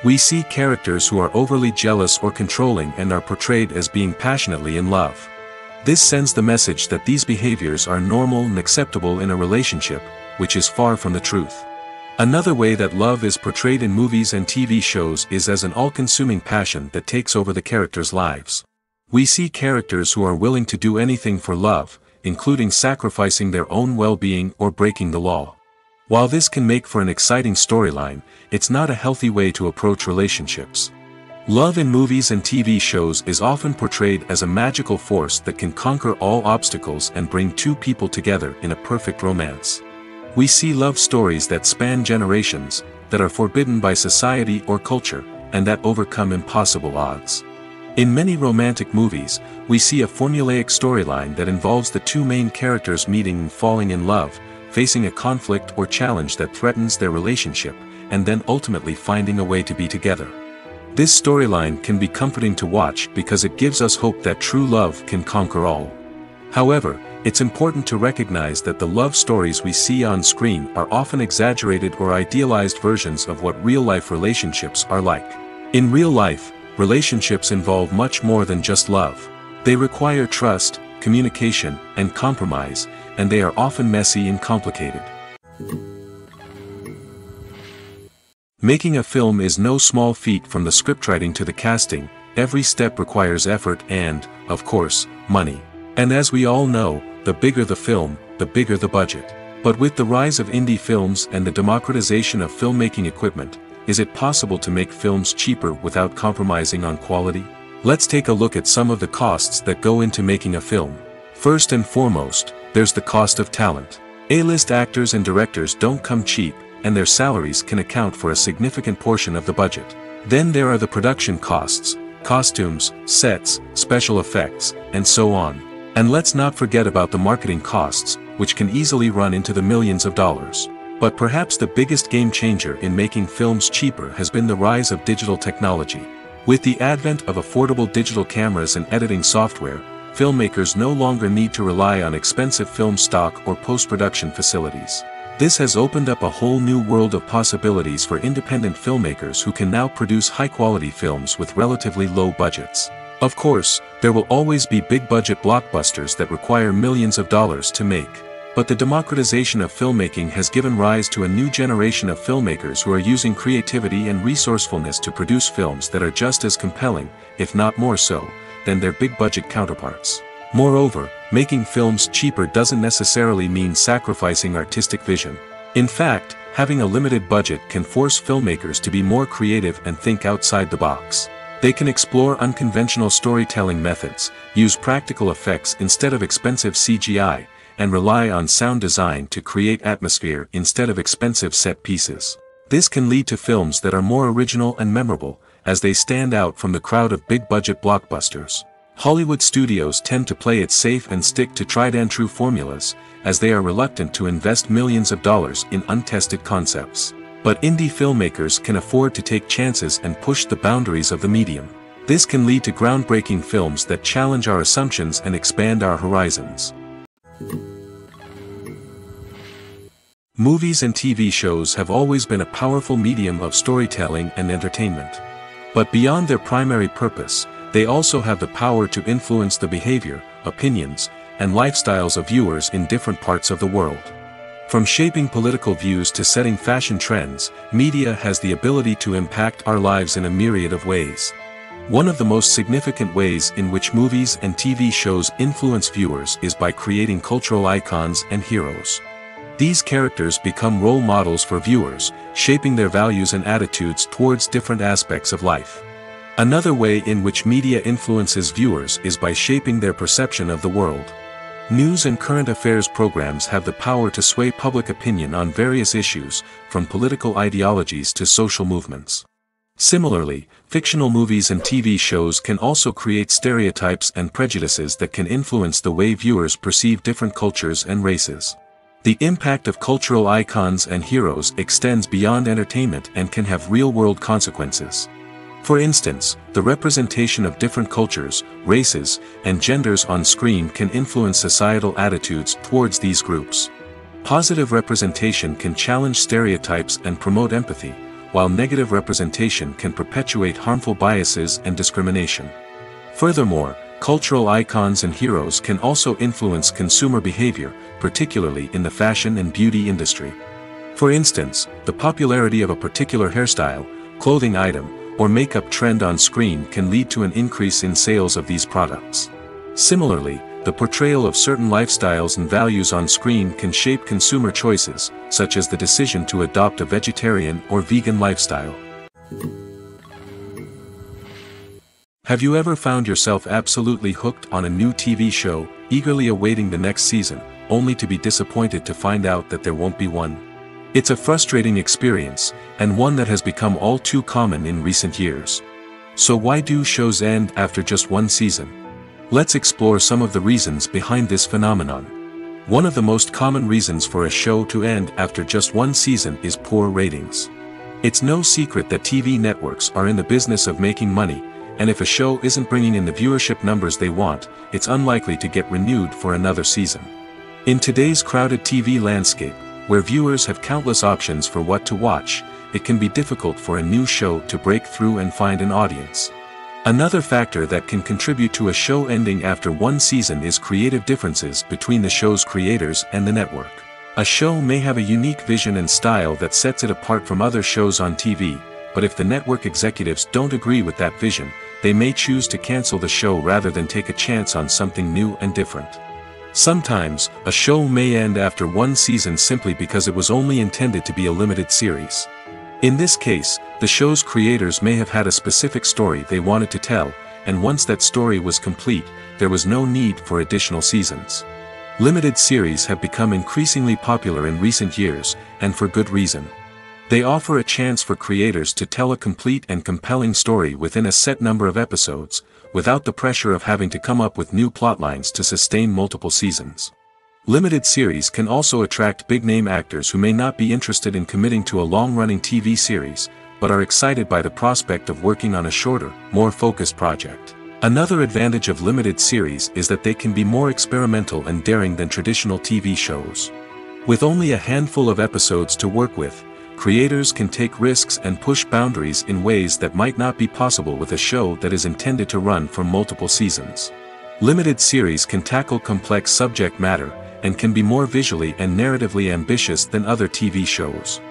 We see characters who are overly jealous or controlling and are portrayed as being passionately in love. This sends the message that these behaviors are normal and acceptable in a relationship, which is far from the truth. Another way that love is portrayed in movies and TV shows is as an all-consuming passion that takes over the characters' lives. We see characters who are willing to do anything for love, including sacrificing their own well-being or breaking the law. While this can make for an exciting storyline, it's not a healthy way to approach relationships. Love in movies and TV shows is often portrayed as a magical force that can conquer all obstacles and bring two people together in a perfect romance. We see love stories that span generations, that are forbidden by society or culture, and that overcome impossible odds. In many romantic movies, we see a formulaic storyline that involves the two main characters meeting and falling in love, facing a conflict or challenge that threatens their relationship, and then ultimately finding a way to be together. This storyline can be comforting to watch because it gives us hope that true love can conquer all. However, it's important to recognize that the love stories we see on screen are often exaggerated or idealized versions of what real-life relationships are like. In real life, relationships involve much more than just love. They require trust, communication, and compromise, and they are often messy and complicated. Making a film is no small feat. From the scriptwriting to the casting, every step requires effort and, of course, money. And as we all know, the bigger the film, the bigger the budget. But with the rise of indie films and the democratization of filmmaking equipment, is it possible to make films cheaper without compromising on quality? Let's take a look at some of the costs that go into making a film. First and foremost, there's the cost of talent. A-list actors and directors don't come cheap, and their salaries can account for a significant portion of the budget. Then there are the production costs, costumes, sets, special effects, and so on. And let's not forget about the marketing costs, which can easily run into the millions of dollars. But perhaps the biggest game changer in making films cheaper has been the rise of digital technology. With the advent of affordable digital cameras and editing software, filmmakers no longer need to rely on expensive film stock or post-production facilities. This has opened up a whole new world of possibilities for independent filmmakers who can now produce high-quality films with relatively low budgets. Of course, there will always be big-budget blockbusters that require millions of dollars to make. But the democratization of filmmaking has given rise to a new generation of filmmakers who are using creativity and resourcefulness to produce films that are just as compelling, if not more so, than their big-budget counterparts. Moreover, making films cheaper doesn't necessarily mean sacrificing artistic vision. In fact, having a limited budget can force filmmakers to be more creative and think outside the box. They can explore unconventional storytelling methods, use practical effects instead of expensive CGI, and rely on sound design to create atmosphere instead of expensive set pieces. This can lead to films that are more original and memorable, as they stand out from the crowd of big-budget blockbusters. Hollywood studios tend to play it safe and stick to tried-and-true formulas, as they are reluctant to invest millions of dollars in untested concepts. But indie filmmakers can afford to take chances and push the boundaries of the medium. This can lead to groundbreaking films that challenge our assumptions and expand our horizons. Movies and TV shows have always been a powerful medium of storytelling and entertainment. But beyond their primary purpose, they also have the power to influence the behavior, opinions, and lifestyles of viewers in different parts of the world. From shaping political views to setting fashion trends, media has the ability to impact our lives in a myriad of ways. One of the most significant ways in which movies and TV shows influence viewers is by creating cultural icons and heroes. These characters become role models for viewers, shaping their values and attitudes towards different aspects of life. Another way in which media influences viewers is by shaping their perception of the world. News and current affairs programs have the power to sway public opinion on various issues, from political ideologies to social movements. Similarly, fictional movies and TV shows can also create stereotypes and prejudices that can influence the way viewers perceive different cultures and races. The impact of cultural icons and heroes extends beyond entertainment and can have real-world consequences. For instance, the representation of different cultures, races, and genders on screen can influence societal attitudes towards these groups. Positive representation can challenge stereotypes and promote empathy, while negative representation can perpetuate harmful biases and discrimination. Furthermore, cultural icons and heroes can also influence consumer behavior, particularly in the fashion and beauty industry. For instance, the popularity of a particular hairstyle, clothing item, or makeup trend on screen can lead to an increase in sales of these products. Similarly, the portrayal of certain lifestyles and values on screen can shape consumer choices, such as the decision to adopt a vegetarian or vegan lifestyle. Have you ever found yourself absolutely hooked on a new TV show, eagerly awaiting the next season, only to be disappointed to find out that there won't be one? It's a frustrating experience, and one that has become all too common in recent years. So why do shows end after just one season? Let's explore some of the reasons behind this phenomenon. One of the most common reasons for a show to end after just one season is poor ratings. It's no secret that TV networks are in the business of making money, and if a show isn't bringing in the viewership numbers they want, it's unlikely to get renewed for another season. In today's crowded TV landscape, where viewers have countless options for what to watch, it can be difficult for a new show to break through and find an audience. Another factor that can contribute to a show ending after one season is creative differences between the show's creators and the network. A show may have a unique vision and style that sets it apart from other shows on TV, but if the network executives don't agree with that vision, they may choose to cancel the show rather than take a chance on something new and different. Sometimes, a show may end after one season simply because it was only intended to be a limited series. In this case, the show's creators may have had a specific story they wanted to tell, and once that story was complete, there was no need for additional seasons. Limited series have become increasingly popular in recent years, and for good reason. They offer a chance for creators to tell a complete and compelling story within a set number of episodes, without the pressure of having to come up with new plotlines to sustain multiple seasons. Limited series can also attract big-name actors who may not be interested in committing to a long-running TV series, but are excited by the prospect of working on a shorter, more focused project. Another advantage of limited series is that they can be more experimental and daring than traditional TV shows. With only a handful of episodes to work with, creators can take risks and push boundaries in ways that might not be possible with a show that is intended to run for multiple seasons. Limited series can tackle complex subject matter, and can be more visually and narratively ambitious than other TV shows.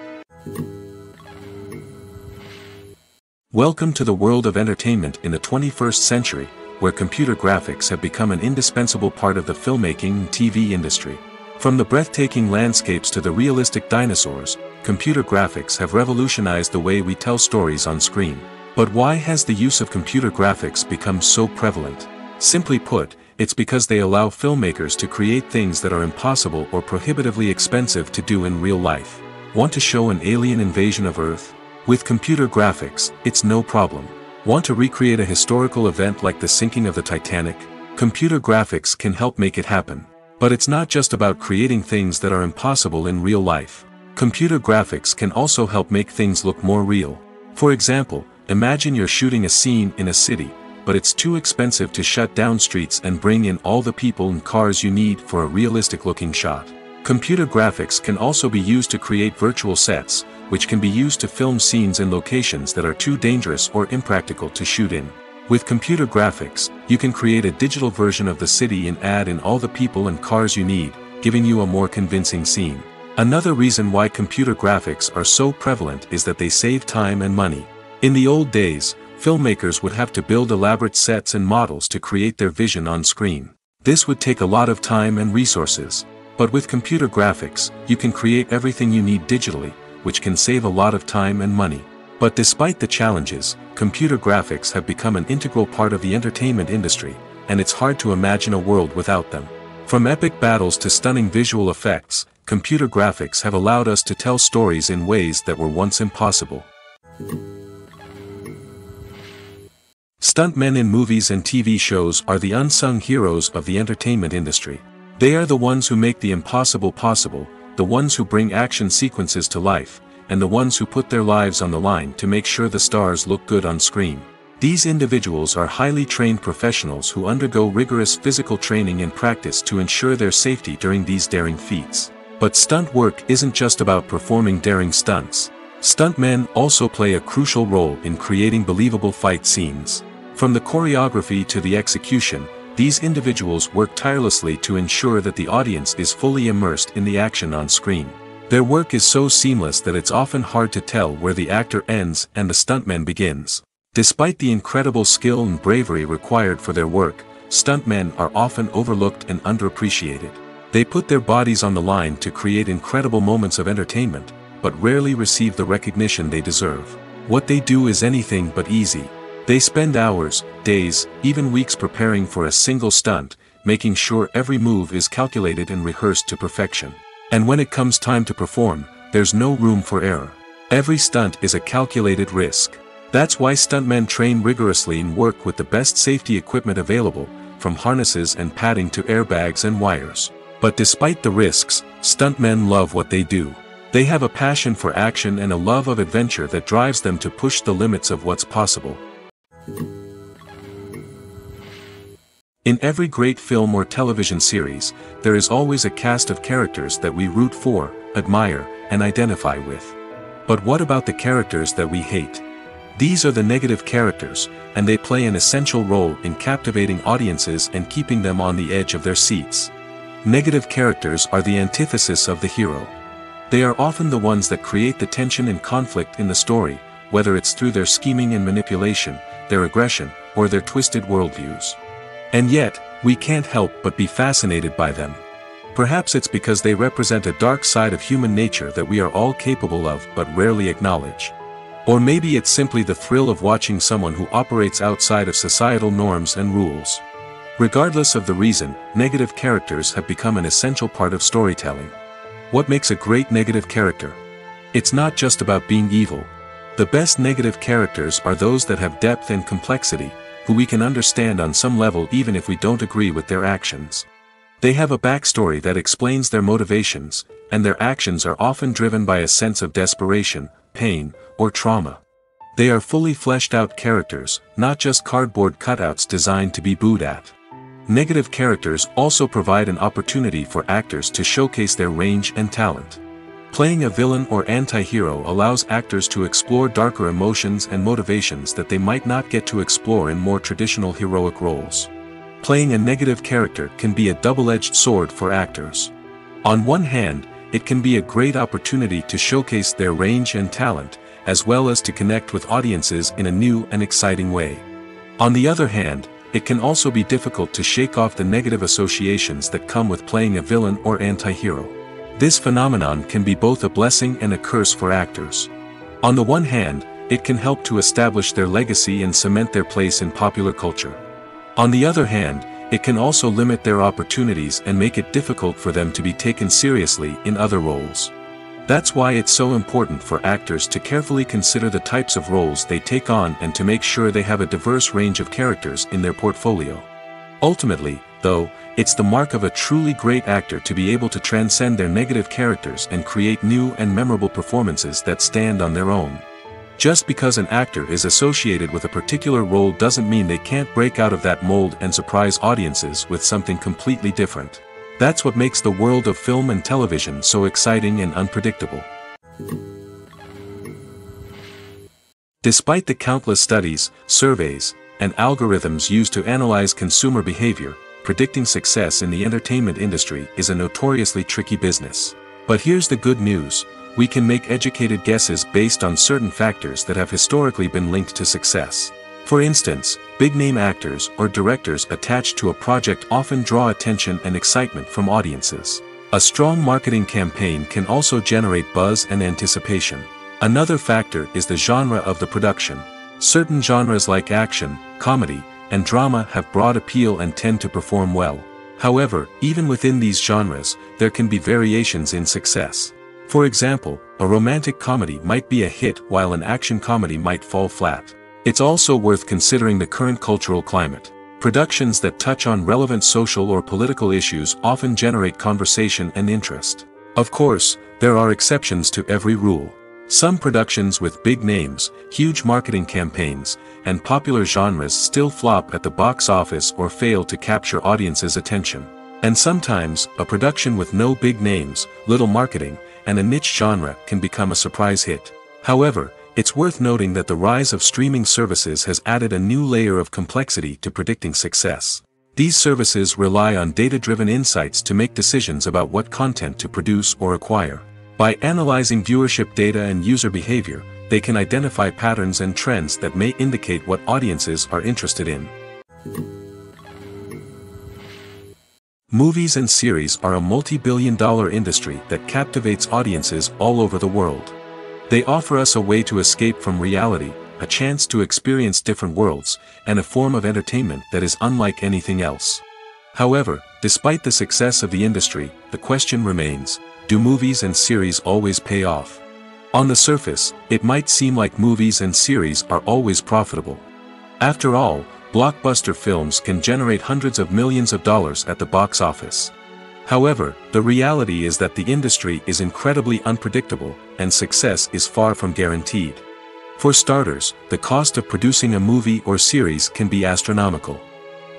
Welcome to the world of entertainment in the 21st century, where computer graphics have become an indispensable part of the filmmaking and TV industry. From the breathtaking landscapes to the realistic dinosaurs, computer graphics have revolutionized the way we tell stories on screen. But why has the use of computer graphics become so prevalent? Simply put, it's because they allow filmmakers to create things that are impossible or prohibitively expensive to do in real life. Want to show an alien invasion of Earth? With computer graphics, it's no problem. Want to recreate a historical event like the sinking of the Titanic? Computer graphics can help make it happen. But it's not just about creating things that are impossible in real life. Computer graphics can also help make things look more real. For example, imagine you're shooting a scene in a city, but it's too expensive to shut down streets and bring in all the people and cars you need for a realistic-looking shot. Computer graphics can also be used to create virtual sets, which can be used to film scenes in locations that are too dangerous or impractical to shoot in. With computer graphics, you can create a digital version of the city and add in all the people and cars you need, giving you a more convincing scene. Another reason why computer graphics are so prevalent is that they save time and money. In the old days, filmmakers would have to build elaborate sets and models to create their vision on screen. This would take a lot of time and resources. But with computer graphics, you can create everything you need digitally, which can save a lot of time and money. But despite the challenges, computer graphics have become an integral part of the entertainment industry, and it's hard to imagine a world without them. From epic battles to stunning visual effects, computer graphics have allowed us to tell stories in ways that were once impossible. Stuntmen in movies and TV shows are the unsung heroes of the entertainment industry. They are the ones who make the impossible possible, the ones who bring action sequences to life, and the ones who put their lives on the line to make sure the stars look good on screen. These individuals are highly trained professionals who undergo rigorous physical training and practice to ensure their safety during these daring feats. But stunt work isn't just about performing daring stunts. Stuntmen also play a crucial role in creating believable fight scenes. From the choreography to the execution, these individuals work tirelessly to ensure that the audience is fully immersed in the action on screen. Their work is so seamless that it's often hard to tell where the actor ends and the stuntman begins. Despite the incredible skill and bravery required for their work, stuntmen are often overlooked and underappreciated. They put their bodies on the line to create incredible moments of entertainment, but rarely receive the recognition they deserve. What they do is anything but easy. They spend hours, days, even weeks preparing for a single stunt, making sure every move is calculated and rehearsed to perfection. And when it comes time to perform, there's no room for error. Every stunt is a calculated risk. That's why stuntmen train rigorously and work with the best safety equipment available, from harnesses and padding to airbags and wires. But despite the risks, stuntmen love what they do. They have a passion for action and a love of adventure that drives them to push the limits of what's possible. In every great film or television series, there is always a cast of characters that we root for, admire, and identify with. But what about the characters that we hate? These are the negative characters, and they play an essential role in captivating audiences and keeping them on the edge of their seats. Negative characters are the antithesis of the hero. They are often the ones that create the tension and conflict in the story, whether it's through their scheming and manipulation, their aggression, or their twisted worldviews. And yet, we can't help but be fascinated by them. Perhaps it's because they represent a dark side of human nature that we are all capable of but rarely acknowledge. Or maybe it's simply the thrill of watching someone who operates outside of societal norms and rules. Regardless of the reason, negative characters have become an essential part of storytelling. What makes a great negative character? It's not just about being evil. The best negative characters are those that have depth and complexity, who we can understand on some level even if we don't agree with their actions. They have a backstory that explains their motivations, and their actions are often driven by a sense of desperation, pain, or trauma. They are fully fleshed out characters, not just cardboard cutouts designed to be booed at. Negative characters also provide an opportunity for actors to showcase their range and talent. Playing a villain or anti-hero allows actors to explore darker emotions and motivations that they might not get to explore in more traditional heroic roles. Playing a negative character can be a double-edged sword for actors. On one hand, it can be a great opportunity to showcase their range and talent, as well as to connect with audiences in a new and exciting way. On the other hand, it can also be difficult to shake off the negative associations that come with playing a villain or anti-hero. This phenomenon can be both a blessing and a curse for actors. On the one hand, it can help to establish their legacy and cement their place in popular culture. On the other hand, it can also limit their opportunities and make it difficult for them to be taken seriously in other roles. That's why it's so important for actors to carefully consider the types of roles they take on and to make sure they have a diverse range of characters in their portfolio. Ultimately, though, it's the mark of a truly great actor to be able to transcend their negative characters and create new and memorable performances that stand on their own. Just because an actor is associated with a particular role doesn't mean they can't break out of that mold and surprise audiences with something completely different. That's what makes the world of film and television so exciting and unpredictable. Despite the countless studies, surveys, and algorithms used to analyze consumer behavior, predicting success in the entertainment industry is a notoriously tricky business. But here's the good news: we can make educated guesses based on certain factors that have historically been linked to success. For instance, big-name actors or directors attached to a project often draw attention and excitement from audiences. A strong marketing campaign can also generate buzz and anticipation. Another factor is the genre of the production. Certain genres like action, comedy, and drama have broad appeal and tend to perform well. However, even within these genres, there can be variations in success. For example, a romantic comedy might be a hit while an action comedy might fall flat. It's also worth considering the current cultural climate. Productions that touch on relevant social or political issues often generate conversation and interest. Of course, there are exceptions to every rule. Some productions with big names, huge marketing campaigns, and popular genres still flop at the box office or fail to capture audiences' attention. And sometimes, a production with no big names, little marketing, and a niche genre can become a surprise hit. However, it's worth noting that the rise of streaming services has added a new layer of complexity to predicting success. These services rely on data-driven insights to make decisions about what content to produce or acquire. By analyzing viewership data and user behavior, they can identify patterns and trends that may indicate what audiences are interested in. Movies and series are a multi-billion-dollar industry that captivates audiences all over the world. They offer us a way to escape from reality, a chance to experience different worlds, and a form of entertainment that is unlike anything else. However, despite the success of the industry, the question remains, do movies and series always pay off? On the surface, it might seem like movies and series are always profitable. After all, blockbuster films can generate hundreds of millions of dollars at the box office. However, the reality is that the industry is incredibly unpredictable, and success is far from guaranteed. For starters, the cost of producing a movie or series can be astronomical.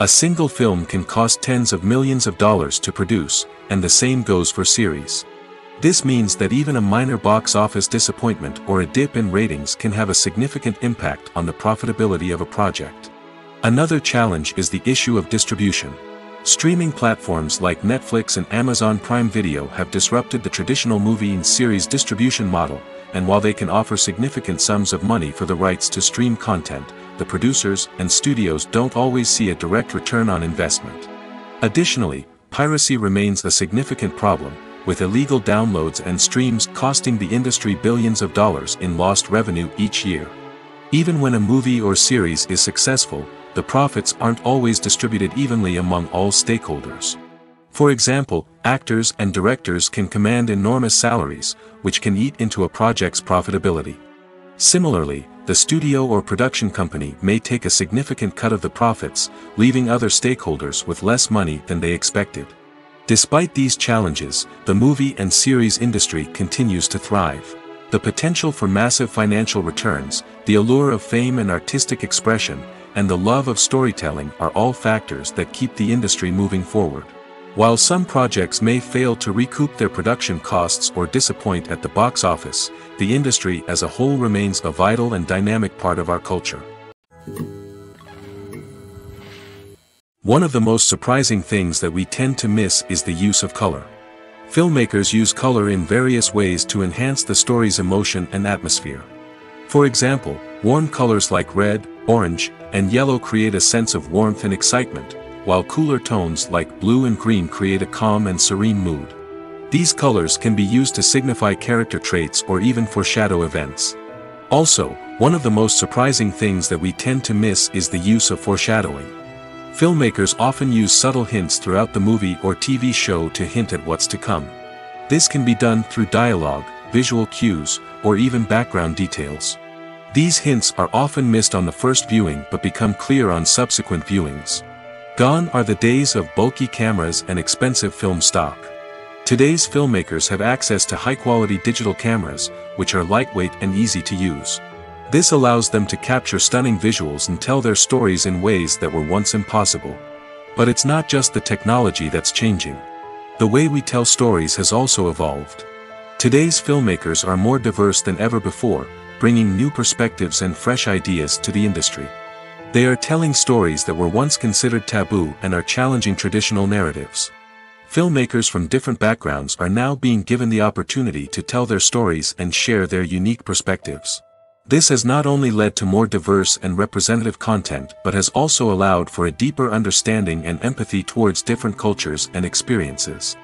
A single film can cost tens of millions of dollars to produce, and the same goes for series. This means that even a minor box office disappointment or a dip in ratings can have a significant impact on the profitability of a project. Another challenge is the issue of distribution. Streaming platforms like Netflix and Amazon Prime Video have disrupted the traditional movie and series distribution model, and while they can offer significant sums of money for the rights to stream content, the producers and studios don't always see a direct return on investment. Additionally, piracy remains a significant problem, with illegal downloads and streams costing the industry billions of dollars in lost revenue each year. Even when a movie or series is successful, the profits aren't always distributed evenly among all stakeholders. For example, actors and directors can command enormous salaries, which can eat into a project's profitability. Similarly, the studio or production company may take a significant cut of the profits, leaving other stakeholders with less money than they expected. Despite these challenges, the movie and series industry continues to thrive. The potential for massive financial returns, the allure of fame and artistic expression, and the love of storytelling are all factors that keep the industry moving forward. While some projects may fail to recoup their production costs or disappoint at the box office, the industry as a whole remains a vital and dynamic part of our culture. One of the most surprising things that we tend to miss is the use of color. Filmmakers use color in various ways to enhance the story's emotion and atmosphere. For example, warm colors like red, orange, and yellow create a sense of warmth and excitement, while cooler tones like blue and green create a calm and serene mood. These colors can be used to signify character traits or even foreshadow events. Also, one of the most surprising things that we tend to miss is the use of foreshadowing. Filmmakers often use subtle hints throughout the movie or TV show to hint at what's to come. This can be done through dialogue, visual cues, or even background details. These hints are often missed on the first viewing but become clear on subsequent viewings. Gone are the days of bulky cameras and expensive film stock. Today's filmmakers have access to high-quality digital cameras, which are lightweight and easy to use. This allows them to capture stunning visuals and tell their stories in ways that were once impossible. But it's not just the technology that's changing. The way we tell stories has also evolved. Today's filmmakers are more diverse than ever before, bringing new perspectives and fresh ideas to the industry. They are telling stories that were once considered taboo and are challenging traditional narratives. Filmmakers from different backgrounds are now being given the opportunity to tell their stories and share their unique perspectives. This has not only led to more diverse and representative content but has also allowed for a deeper understanding and empathy towards different cultures and experiences.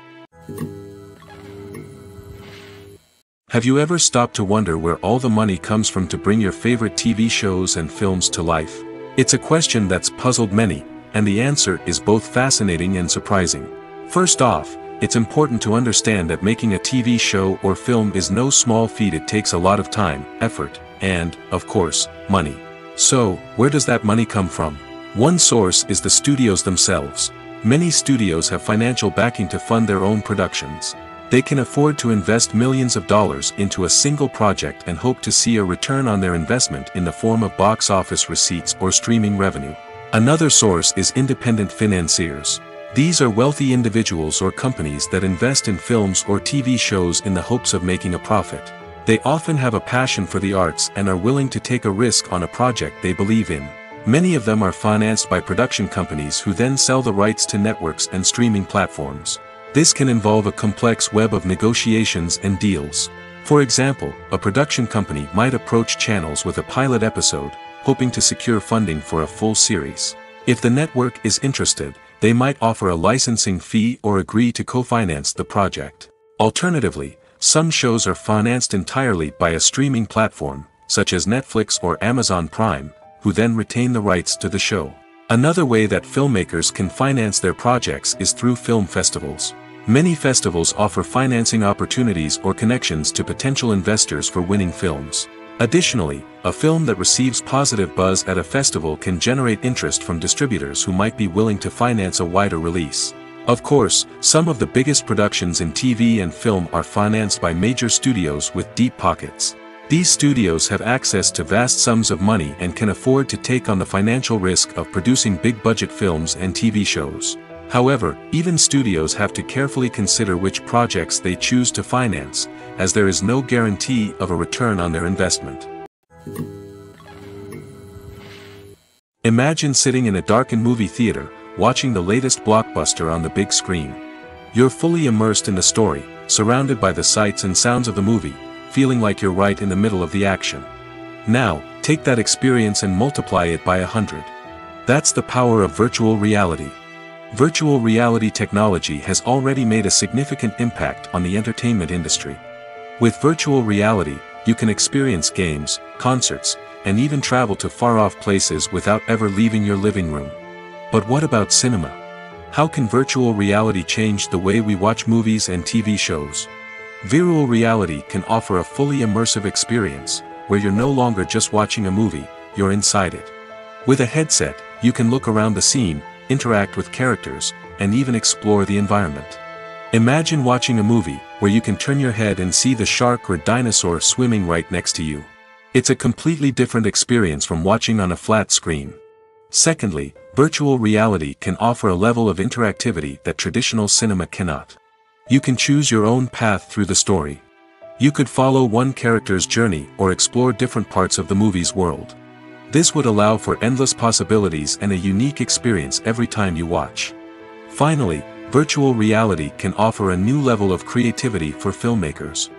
Have you ever stopped to wonder where all the money comes from to bring your favorite TV shows and films to life? It's a question that's puzzled many, and the answer is both fascinating and surprising. First off, it's important to understand that making a TV show or film is no small feat. It takes a lot of time, effort, and, of course, money. So, where does that money come from? One source is the studios themselves. Many studios have financial backing to fund their own productions. They can afford to invest millions of dollars into a single project and hope to see a return on their investment in the form of box office receipts or streaming revenue. Another source is independent financiers. These are wealthy individuals or companies that invest in films or TV shows in the hopes of making a profit. They often have a passion for the arts and are willing to take a risk on a project they believe in. Many of them are financed by production companies who then sell the rights to networks and streaming platforms. This can involve a complex web of negotiations and deals. For example, a production company might approach channels with a pilot episode, hoping to secure funding for a full series. If the network is interested, they might offer a licensing fee or agree to co-finance the project. Alternatively, some shows are financed entirely by a streaming platform, such as Netflix or Amazon Prime, who then retain the rights to the show. Another way that filmmakers can finance their projects is through film festivals. Many festivals offer financing opportunities or connections to potential investors for winning films. Additionally, a film that receives positive buzz at a festival can generate interest from distributors who might be willing to finance a wider release. Of course, some of the biggest productions in TV and film are financed by major studios with deep pockets. These studios have access to vast sums of money and can afford to take on the financial risk of producing big-budget films and TV shows. However, even studios have to carefully consider which projects they choose to finance, as there is no guarantee of a return on their investment. Imagine sitting in a darkened movie theater, watching the latest blockbuster on the big screen. You're fully immersed in the story, surrounded by the sights and sounds of the movie, feeling like you're right in the middle of the action. Now, take that experience and multiply it by 100. That's the power of virtual reality. Virtual reality technology has already made a significant impact on the entertainment industry. With virtual reality, you can experience games, concerts, and even travel to far-off places without ever leaving your living room. But what about cinema? How can virtual reality change the way we watch movies and TV shows? Virtual reality can offer a fully immersive experience, where you're no longer just watching a movie, you're inside it. With a headset, you can look around the scene, interact with characters, and even explore the environment. Imagine watching a movie where you can turn your head and see the shark or dinosaur swimming right next to you. It's a completely different experience from watching on a flat screen. Secondly, virtual reality can offer a level of interactivity that traditional cinema cannot. You can choose your own path through the story. You could follow one character's journey or explore different parts of the movie's world. This would allow for endless possibilities and a unique experience every time you watch. Finally, virtual reality can offer a new level of creativity for filmmakers.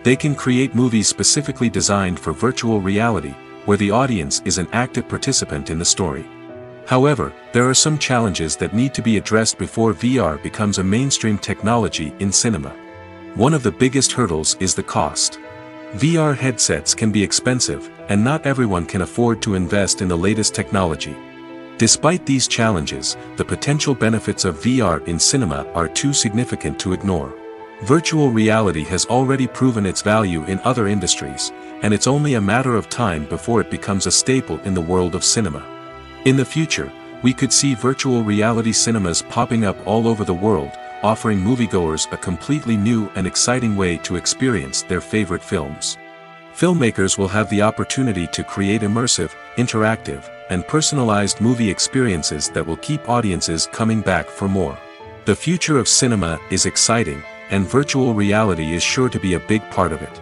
They can create movies specifically designed for virtual reality, where the audience is an active participant in the story. However, there are some challenges that need to be addressed before VR becomes a mainstream technology in cinema. One of the biggest hurdles is the cost. VR headsets can be expensive, and not everyone can afford to invest in the latest technology. Despite these challenges, the potential benefits of VR in cinema are too significant to ignore. Virtual reality has already proven its value in other industries, and it's only a matter of time before it becomes a staple in the world of cinema. In the future, we could see virtual reality cinemas popping up all over the world, offering moviegoers a completely new and exciting way to experience their favorite films. Filmmakers will have the opportunity to create immersive, interactive, and personalized movie experiences that will keep audiences coming back for more. The future of cinema is exciting, and virtual reality is sure to be a big part of it.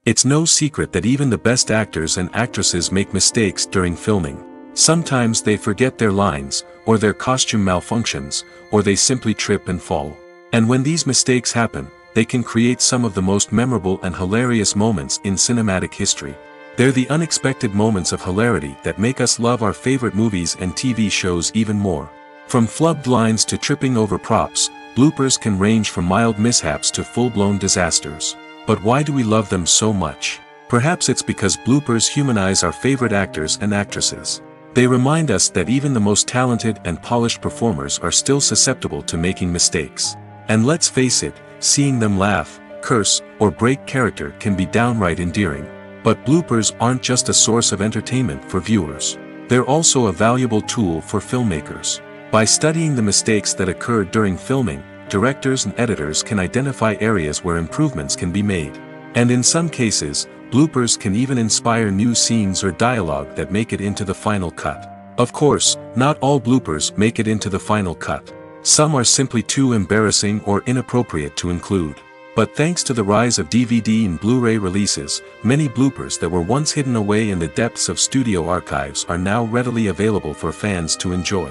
It's no secret that even the best actors and actresses make mistakes during filming. Sometimes they forget their lines, or their costume malfunctions, or they simply trip and fall. And when these mistakes happen, they can create some of the most memorable and hilarious moments in cinematic history. They're the unexpected moments of hilarity that make us love our favorite movies and TV shows even more. From flubbed lines to tripping over props, bloopers can range from mild mishaps to full-blown disasters. But why do we love them so much? Perhaps it's because bloopers humanize our favorite actors and actresses. They remind us that even the most talented and polished performers are still susceptible to making mistakes. And let's face it, seeing them laugh, curse, or break character can be downright endearing. But bloopers aren't just a source of entertainment for viewers. They're also a valuable tool for filmmakers. By studying the mistakes that occurred during filming, directors and editors can identify areas where improvements can be made. And in some cases, bloopers can even inspire new scenes or dialogue that make it into the final cut. Of course, not all bloopers make it into the final cut. Some are simply too embarrassing or inappropriate to include. But thanks to the rise of DVD and Blu-ray releases, many bloopers that were once hidden away in the depths of studio archives are now readily available for fans to enjoy.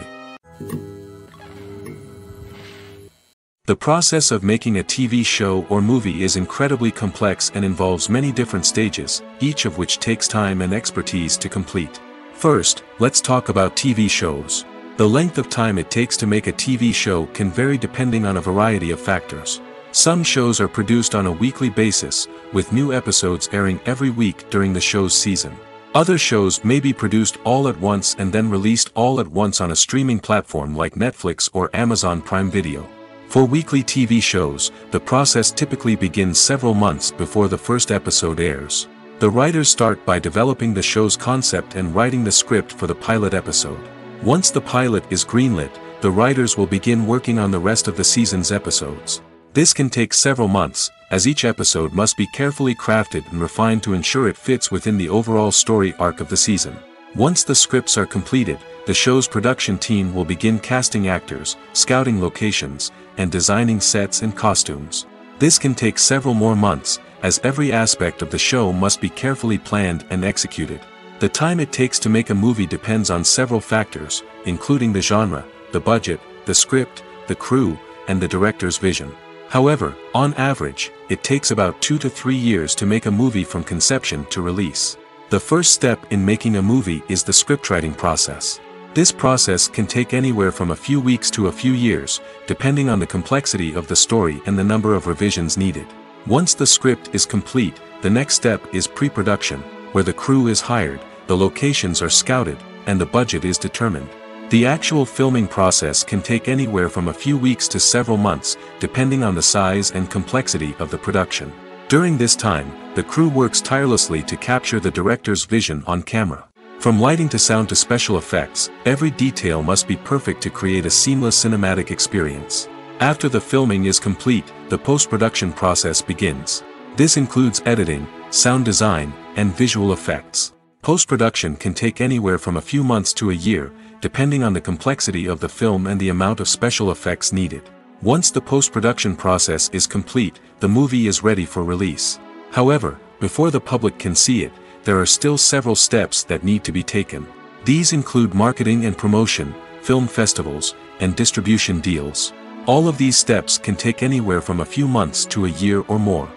The process of making a TV show or movie is incredibly complex and involves many different stages, each of which takes time and expertise to complete. First, let's talk about TV shows. The length of time it takes to make a TV show can vary depending on a variety of factors. Some shows are produced on a weekly basis, with new episodes airing every week during the show's season. Other shows may be produced all at once and then released all at once on a streaming platform like Netflix or Amazon Prime Video. For weekly TV shows, the process typically begins several months before the first episode airs. The writers start by developing the show's concept and writing the script for the pilot episode. Once the pilot is greenlit, the writers will begin working on the rest of the season's episodes. This can take several months, as each episode must be carefully crafted and refined to ensure it fits within the overall story arc of the season. Once the scripts are completed, the show's production team will begin casting actors, scouting locations, and designing sets and costumes. This can take several more months, as every aspect of the show must be carefully planned and executed. The time it takes to make a movie depends on several factors, including the genre, the budget, the script, the crew, and the director's vision. However, on average, it takes about 2 to 3 years to make a movie from conception to release. The first step in making a movie is the scriptwriting process. This process can take anywhere from a few weeks to a few years, depending on the complexity of the story and the number of revisions needed. Once the script is complete, the next step is pre-production, where the crew is hired, the locations are scouted, and the budget is determined. The actual filming process can take anywhere from a few weeks to several months, depending on the size and complexity of the production. During this time, the crew works tirelessly to capture the director's vision on camera. From lighting to sound to special effects, every detail must be perfect to create a seamless cinematic experience. After the filming is complete, the post-production process begins. This includes editing, sound design, and visual effects. Post-production can take anywhere from a few months to a year, depending on the complexity of the film and the amount of special effects needed. Once the post-production process is complete, the movie is ready for release. However, before the public can see it, there are still several steps that need to be taken. These include marketing and promotion, film festivals, and distribution deals. All of these steps can take anywhere from a few months to a year or more.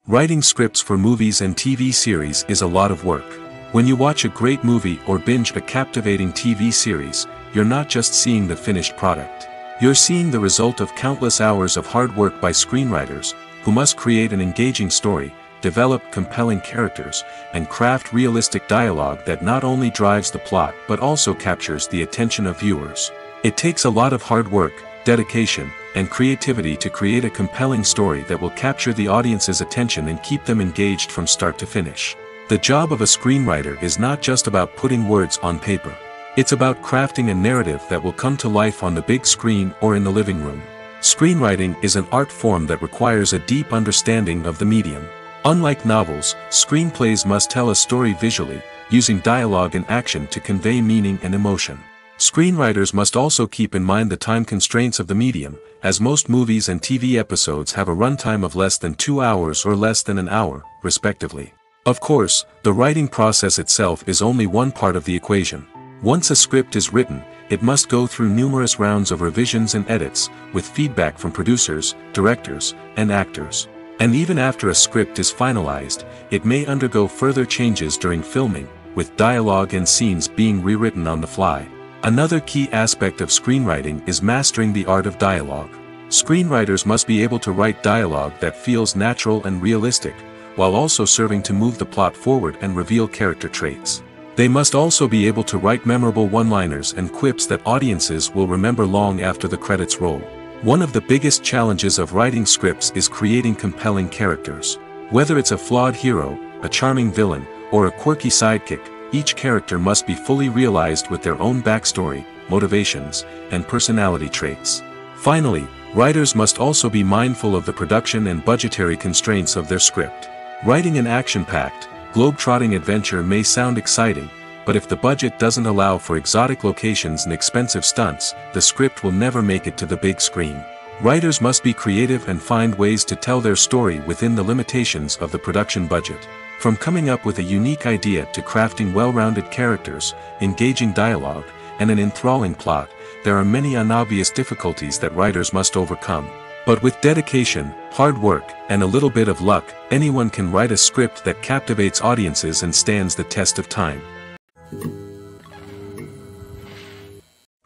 Writing scripts for movies and TV series is a lot of work. When you watch a great movie or binge a captivating TV series, you're not just seeing the finished product. You're seeing the result of countless hours of hard work by screenwriters, who must create an engaging story, develop compelling characters, and craft realistic dialogue that not only drives the plot but also captures the attention of viewers. It takes a lot of hard work, dedication, and creativity to create a compelling story that will capture the audience's attention and keep them engaged from start to finish. The job of a screenwriter is not just about putting words on paper. It's about crafting a narrative that will come to life on the big screen or in the living room. Screenwriting is an art form that requires a deep understanding of the medium. Unlike novels, screenplays must tell a story visually, using dialogue and action to convey meaning and emotion. Screenwriters must also keep in mind the time constraints of the medium, as most movies and TV episodes have a runtime of less than 2 hours or less than an hour, respectively. Of course, the writing process itself is only one part of the equation. Once a script is written, it must go through numerous rounds of revisions and edits, with feedback from producers, directors, and actors. And even after a script is finalized, it may undergo further changes during filming, with dialogue and scenes being rewritten on the fly. Another key aspect of screenwriting is mastering the art of dialogue. Screenwriters must be able to write dialogue that feels natural and realistic, while also serving to move the plot forward and reveal character traits. They must also be able to write memorable one-liners and quips that audiences will remember long after the credits roll. One of the biggest challenges of writing scripts is creating compelling characters. Whether it's a flawed hero, a charming villain, or a quirky sidekick, each character must be fully realized with their own backstory, motivations, and personality traits. Finally, writers must also be mindful of the production and budgetary constraints of their script. Writing an action-packed, globe-trotting adventure may sound exciting, but if the budget doesn't allow for exotic locations and expensive stunts, the script will never make it to the big screen. Writers must be creative and find ways to tell their story within the limitations of the production budget. From coming up with a unique idea to crafting well-rounded characters, engaging dialogue, and an enthralling plot, there are many unobvious difficulties that writers must overcome. But with dedication, hard work, and a little bit of luck, anyone can write a script that captivates audiences and stands the test of time.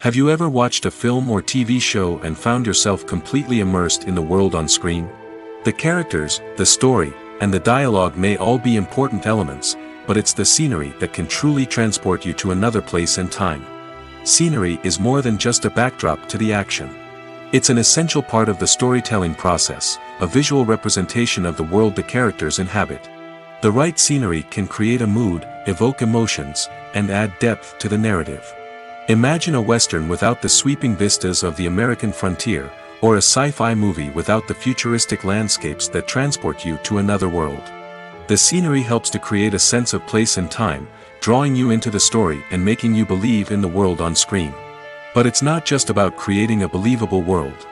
Have you ever watched a film or TV show and found yourself completely immersed in the world on screen? The characters, the story, and the dialogue may all be important elements, but it's the scenery that can truly transport you to another place and time. Scenery is more than just a backdrop to the action. It's an essential part of the storytelling process, a visual representation of the world the characters inhabit. The right scenery can create a mood, evoke emotions, and add depth to the narrative. Imagine a Western without the sweeping vistas of the American frontier, or a sci-fi movie without the futuristic landscapes that transport you to another world. The scenery helps to create a sense of place and time, drawing you into the story and making you believe in the world on screen. But it's not just about creating a believable world.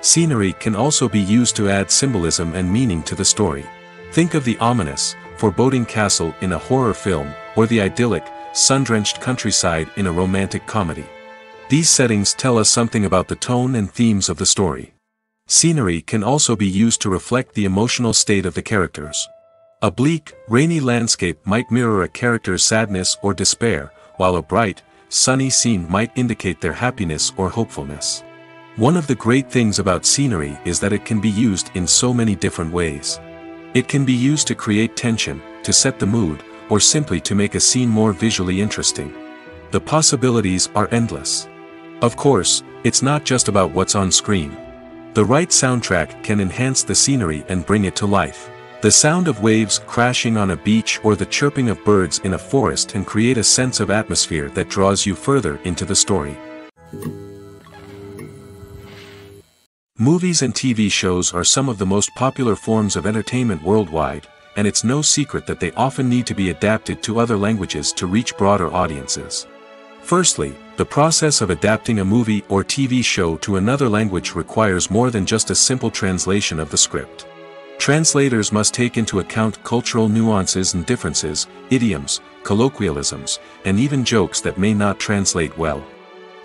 Scenery can also be used to add symbolism and meaning to the story. Think of the ominous, foreboding castle in a horror film, or the idyllic, sun-drenched countryside in a romantic comedy. These settings tell us something about the tone and themes of the story. Scenery can also be used to reflect the emotional state of the characters. A bleak, rainy landscape might mirror a character's sadness or despair, while a bright, sunny scene might indicate their happiness or hopefulness. One of the great things about scenery is that it can be used in so many different ways. It can be used to create tension, to set the mood, or simply to make a scene more visually interesting. The possibilities are endless. Of course, it's not just about what's on screen. The right soundtrack can enhance the scenery and bring it to life. The sound of waves crashing on a beach or the chirping of birds in a forest can create a sense of atmosphere that draws you further into the story. Movies and TV shows are some of the most popular forms of entertainment worldwide, and it's no secret that they often need to be adapted to other languages to reach broader audiences. Firstly, the process of adapting a movie or TV show to another language requires more than just a simple translation of the script. Translators must take into account cultural nuances and differences, idioms, colloquialisms, and even jokes that may not translate well.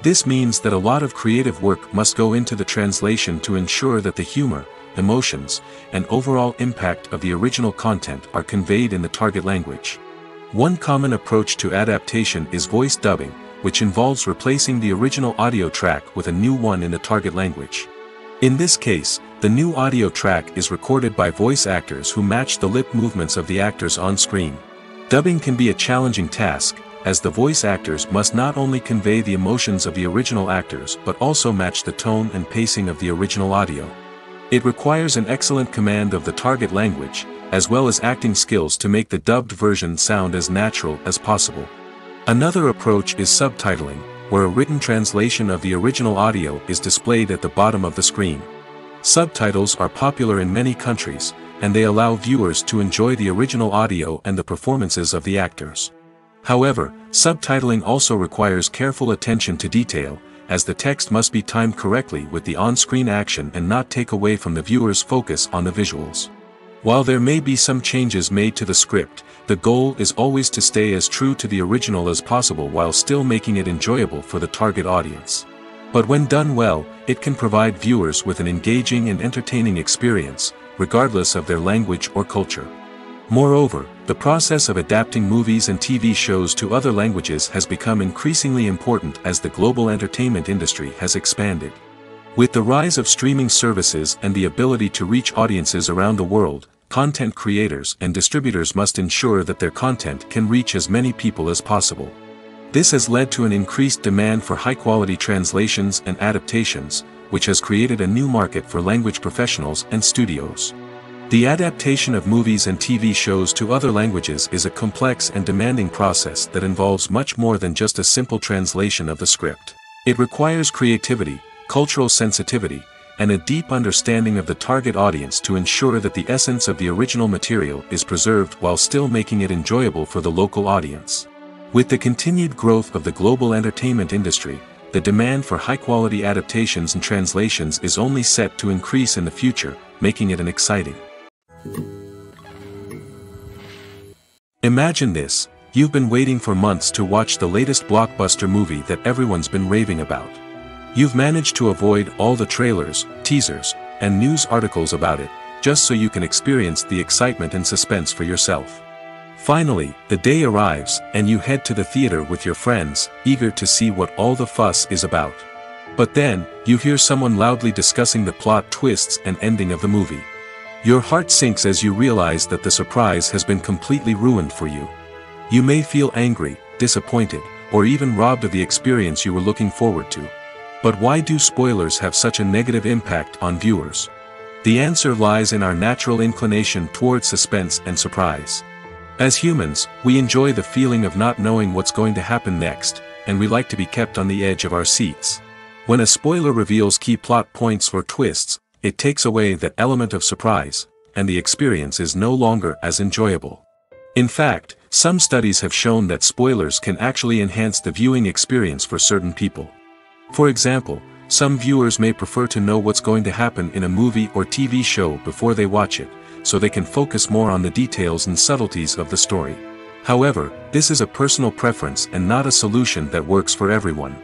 This means that a lot of creative work must go into the translation to ensure that the humor, emotions, and overall impact of the original content are conveyed in the target language. One common approach to adaptation is voice dubbing, which involves replacing the original audio track with a new one in the target language. In this case, the new audio track is recorded by voice actors who match the lip movements of the actors on screen. Dubbing can be a challenging task, as the voice actors must not only convey the emotions of the original actors but also match the tone and pacing of the original audio. It requires an excellent command of the target language, as well as acting skills to make the dubbed version sound as natural as possible. Another approach is subtitling, where a written translation of the original audio is displayed at the bottom of the screen. Subtitles are popular in many countries, and they allow viewers to enjoy the original audio and the performances of the actors. However, subtitling also requires careful attention to detail, as the text must be timed correctly with the on-screen action and not take away from the viewer's focus on the visuals. While there may be some changes made to the script, the goal is always to stay as true to the original as possible while still making it enjoyable for the target audience. But when done well, it can provide viewers with an engaging and entertaining experience, regardless of their language or culture. Moreover, the process of adapting movies and TV shows to other languages has become increasingly important as the global entertainment industry has expanded. With the rise of streaming services and the ability to reach audiences around the world, content creators and distributors must ensure that their content can reach as many people as possible. This has led to an increased demand for high-quality translations and adaptations, which has created a new market for language professionals and studios. The adaptation of movies and TV shows to other languages is a complex and demanding process that involves much more than just a simple translation of the script. It requires creativity, cultural sensitivity, and a deep understanding of the target audience to ensure that the essence of the original material is preserved while still making it enjoyable for the local audience. With the continued growth of the global entertainment industry, the demand for high-quality adaptations and translations is only set to increase in the future, making it an exciting. Imagine this, you've been waiting for months to watch the latest blockbuster movie that everyone's been raving about. You've managed to avoid all the trailers, teasers, and news articles about it, just so you can experience the excitement and suspense for yourself. Finally, the day arrives, and you head to the theater with your friends, eager to see what all the fuss is about. But then, you hear someone loudly discussing the plot twists and ending of the movie. Your heart sinks as you realize that the surprise has been completely ruined for you. You may feel angry, disappointed, or even robbed of the experience you were looking forward to. But why do spoilers have such a negative impact on viewers? The answer lies in our natural inclination towards suspense and surprise. As humans, we enjoy the feeling of not knowing what's going to happen next, and we like to be kept on the edge of our seats. When a spoiler reveals key plot points or twists, it takes away that element of surprise, and the experience is no longer as enjoyable. In fact, some studies have shown that spoilers can actually enhance the viewing experience for certain people. For example, some viewers may prefer to know what's going to happen in a movie or TV show before they watch it, so they can focus more on the details and subtleties of the story. However, this is a personal preference and not a solution that works for everyone.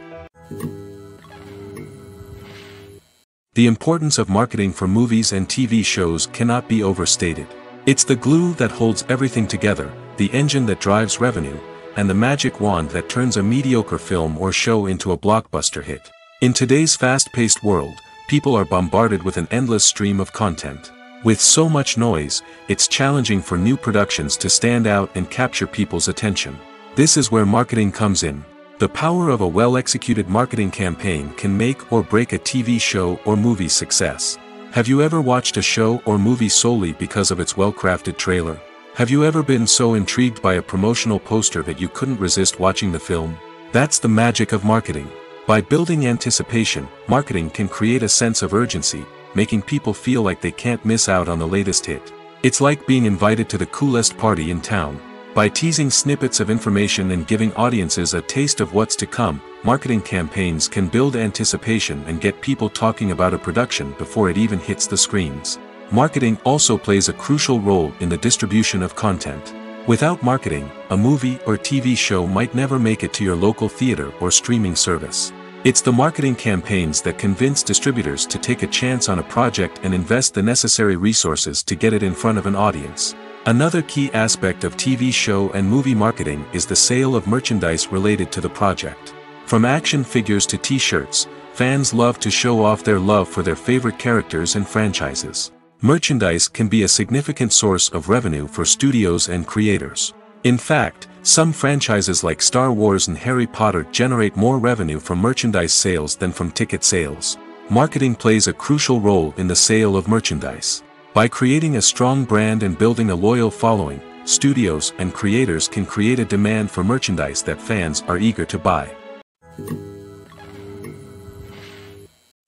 The importance of marketing for movies and TV shows cannot be overstated. It's the glue that holds everything together, the engine that drives revenue, and the magic wand that turns a mediocre film or show into a blockbuster hit. In today's fast-paced world, people are bombarded with an endless stream of content. With so much noise, it's challenging for new productions to stand out and capture people's attention. This is where marketing comes in. The power of a well-executed marketing campaign can make or break a TV show or movie's success. Have you ever watched a show or movie solely because of its well-crafted trailer? Have you ever been so intrigued by a promotional poster that you couldn't resist watching the film? That's the magic of marketing. By building anticipation, marketing can create a sense of urgency, making people feel like they can't miss out on the latest hit. It's like being invited to the coolest party in town. By teasing snippets of information and giving audiences a taste of what's to come, marketing campaigns can build anticipation and get people talking about a production before it even hits the screens. Marketing also plays a crucial role in the distribution of content. Without marketing, a movie or TV show might never make it to your local theater or streaming service. It's the marketing campaigns that convince distributors to take a chance on a project and invest the necessary resources to get it in front of an audience. Another key aspect of TV show and movie marketing is the sale of merchandise related to the project. From action figures to t-shirts, fans love to show off their love for their favorite characters and franchises. Merchandise can be a significant source of revenue for studios and creators. In fact, some franchises like Star Wars and Harry Potter generate more revenue from merchandise sales than from ticket sales. Marketing plays a crucial role in the sale of merchandise. By creating a strong brand and building a loyal following, studios and creators can create a demand for merchandise that fans are eager to buy.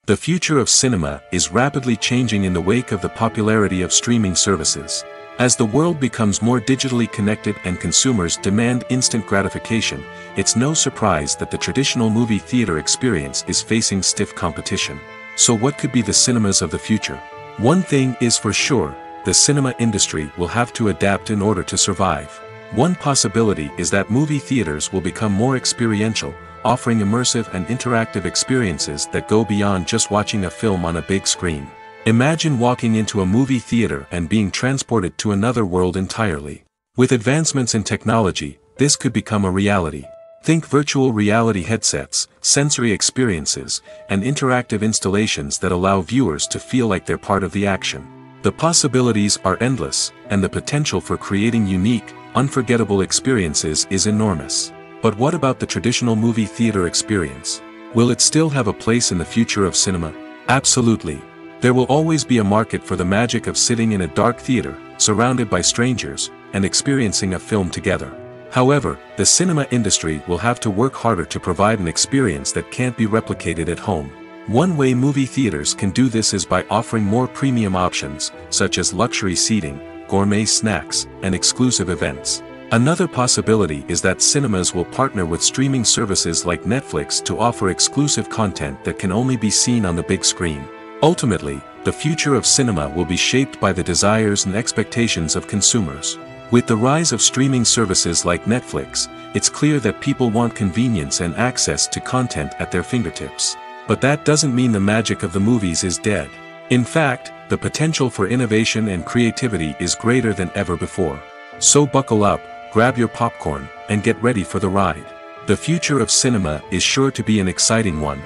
The future of cinema is rapidly changing in the wake of the popularity of streaming services. As the world becomes more digitally connected and consumers demand instant gratification, it's no surprise that the traditional movie theater experience is facing stiff competition. So what could be the cinemas of the future? One thing is for sure, the cinema industry will have to adapt in order to survive. One possibility is that movie theaters will become more experiential, offering immersive and interactive experiences that go beyond just watching a film on a big screen. Imagine walking into a movie theater and being transported to another world entirely. With advancements in technology, this could become a reality. Think virtual reality headsets, sensory experiences, and interactive installations that allow viewers to feel like they're part of the action. The possibilities are endless, and the potential for creating unique, unforgettable experiences is enormous. But what about the traditional movie theater experience? Will it still have a place in the future of cinema? Absolutely. There will always be a market for the magic of sitting in a dark theater, surrounded by strangers, and experiencing a film together. However, the cinema industry will have to work harder to provide an experience that can't be replicated at home. One way movie theaters can do this is by offering more premium options, such as luxury seating, gourmet snacks, and exclusive events. Another possibility is that cinemas will partner with streaming services like Netflix to offer exclusive content that can only be seen on the big screen. Ultimately, the future of cinema will be shaped by the desires and expectations of consumers. With the rise of streaming services like Netflix, it's clear that people want convenience and access to content at their fingertips. But that doesn't mean the magic of the movies is dead. In fact, the potential for innovation and creativity is greater than ever before. So buckle up, grab your popcorn, and get ready for the ride. The future of cinema is sure to be an exciting one.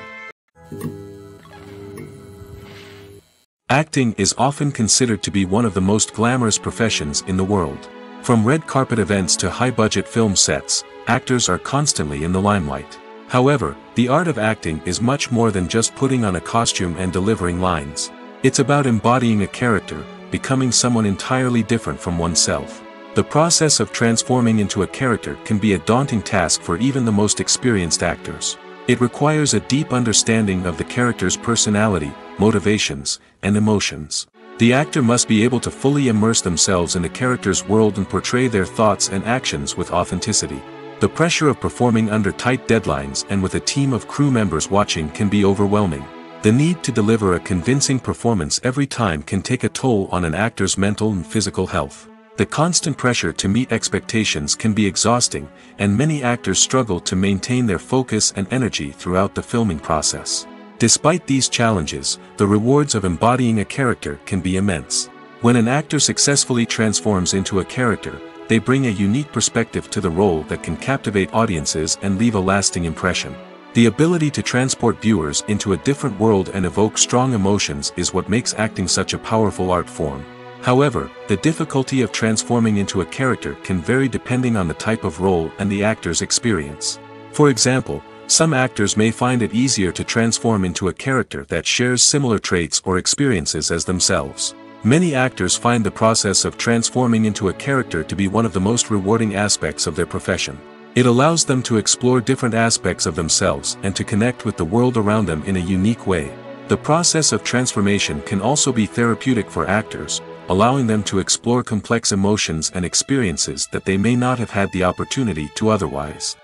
Acting is often considered to be one of the most glamorous professions in the world. From red carpet events to high-budget film sets, actors are constantly in the limelight. However, the art of acting is much more than just putting on a costume and delivering lines. It's about embodying a character, becoming someone entirely different from oneself. The process of transforming into a character can be a daunting task for even the most experienced actors. It requires a deep understanding of the character's personality, motivations, and emotions. The actor must be able to fully immerse themselves in the character's world and portray their thoughts and actions with authenticity. The pressure of performing under tight deadlines and with a team of crew members watching can be overwhelming. The need to deliver a convincing performance every time can take a toll on an actor's mental and physical health. The constant pressure to meet expectations can be exhausting, and many actors struggle to maintain their focus and energy throughout the filming process. Despite these challenges, the rewards of embodying a character can be immense. When an actor successfully transforms into a character, they bring a unique perspective to the role that can captivate audiences and leave a lasting impression. The ability to transport viewers into a different world and evoke strong emotions is what makes acting such a powerful art form. However, the difficulty of transforming into a character can vary depending on the type of role and the actor's experience. For example, some actors may find it easier to transform into a character that shares similar traits or experiences as themselves. Many actors find the process of transforming into a character to be one of the most rewarding aspects of their profession. It allows them to explore different aspects of themselves and to connect with the world around them in a unique way. The process of transformation can also be therapeutic for actors, allowing them to explore complex emotions and experiences that they may not have had the opportunity to otherwise.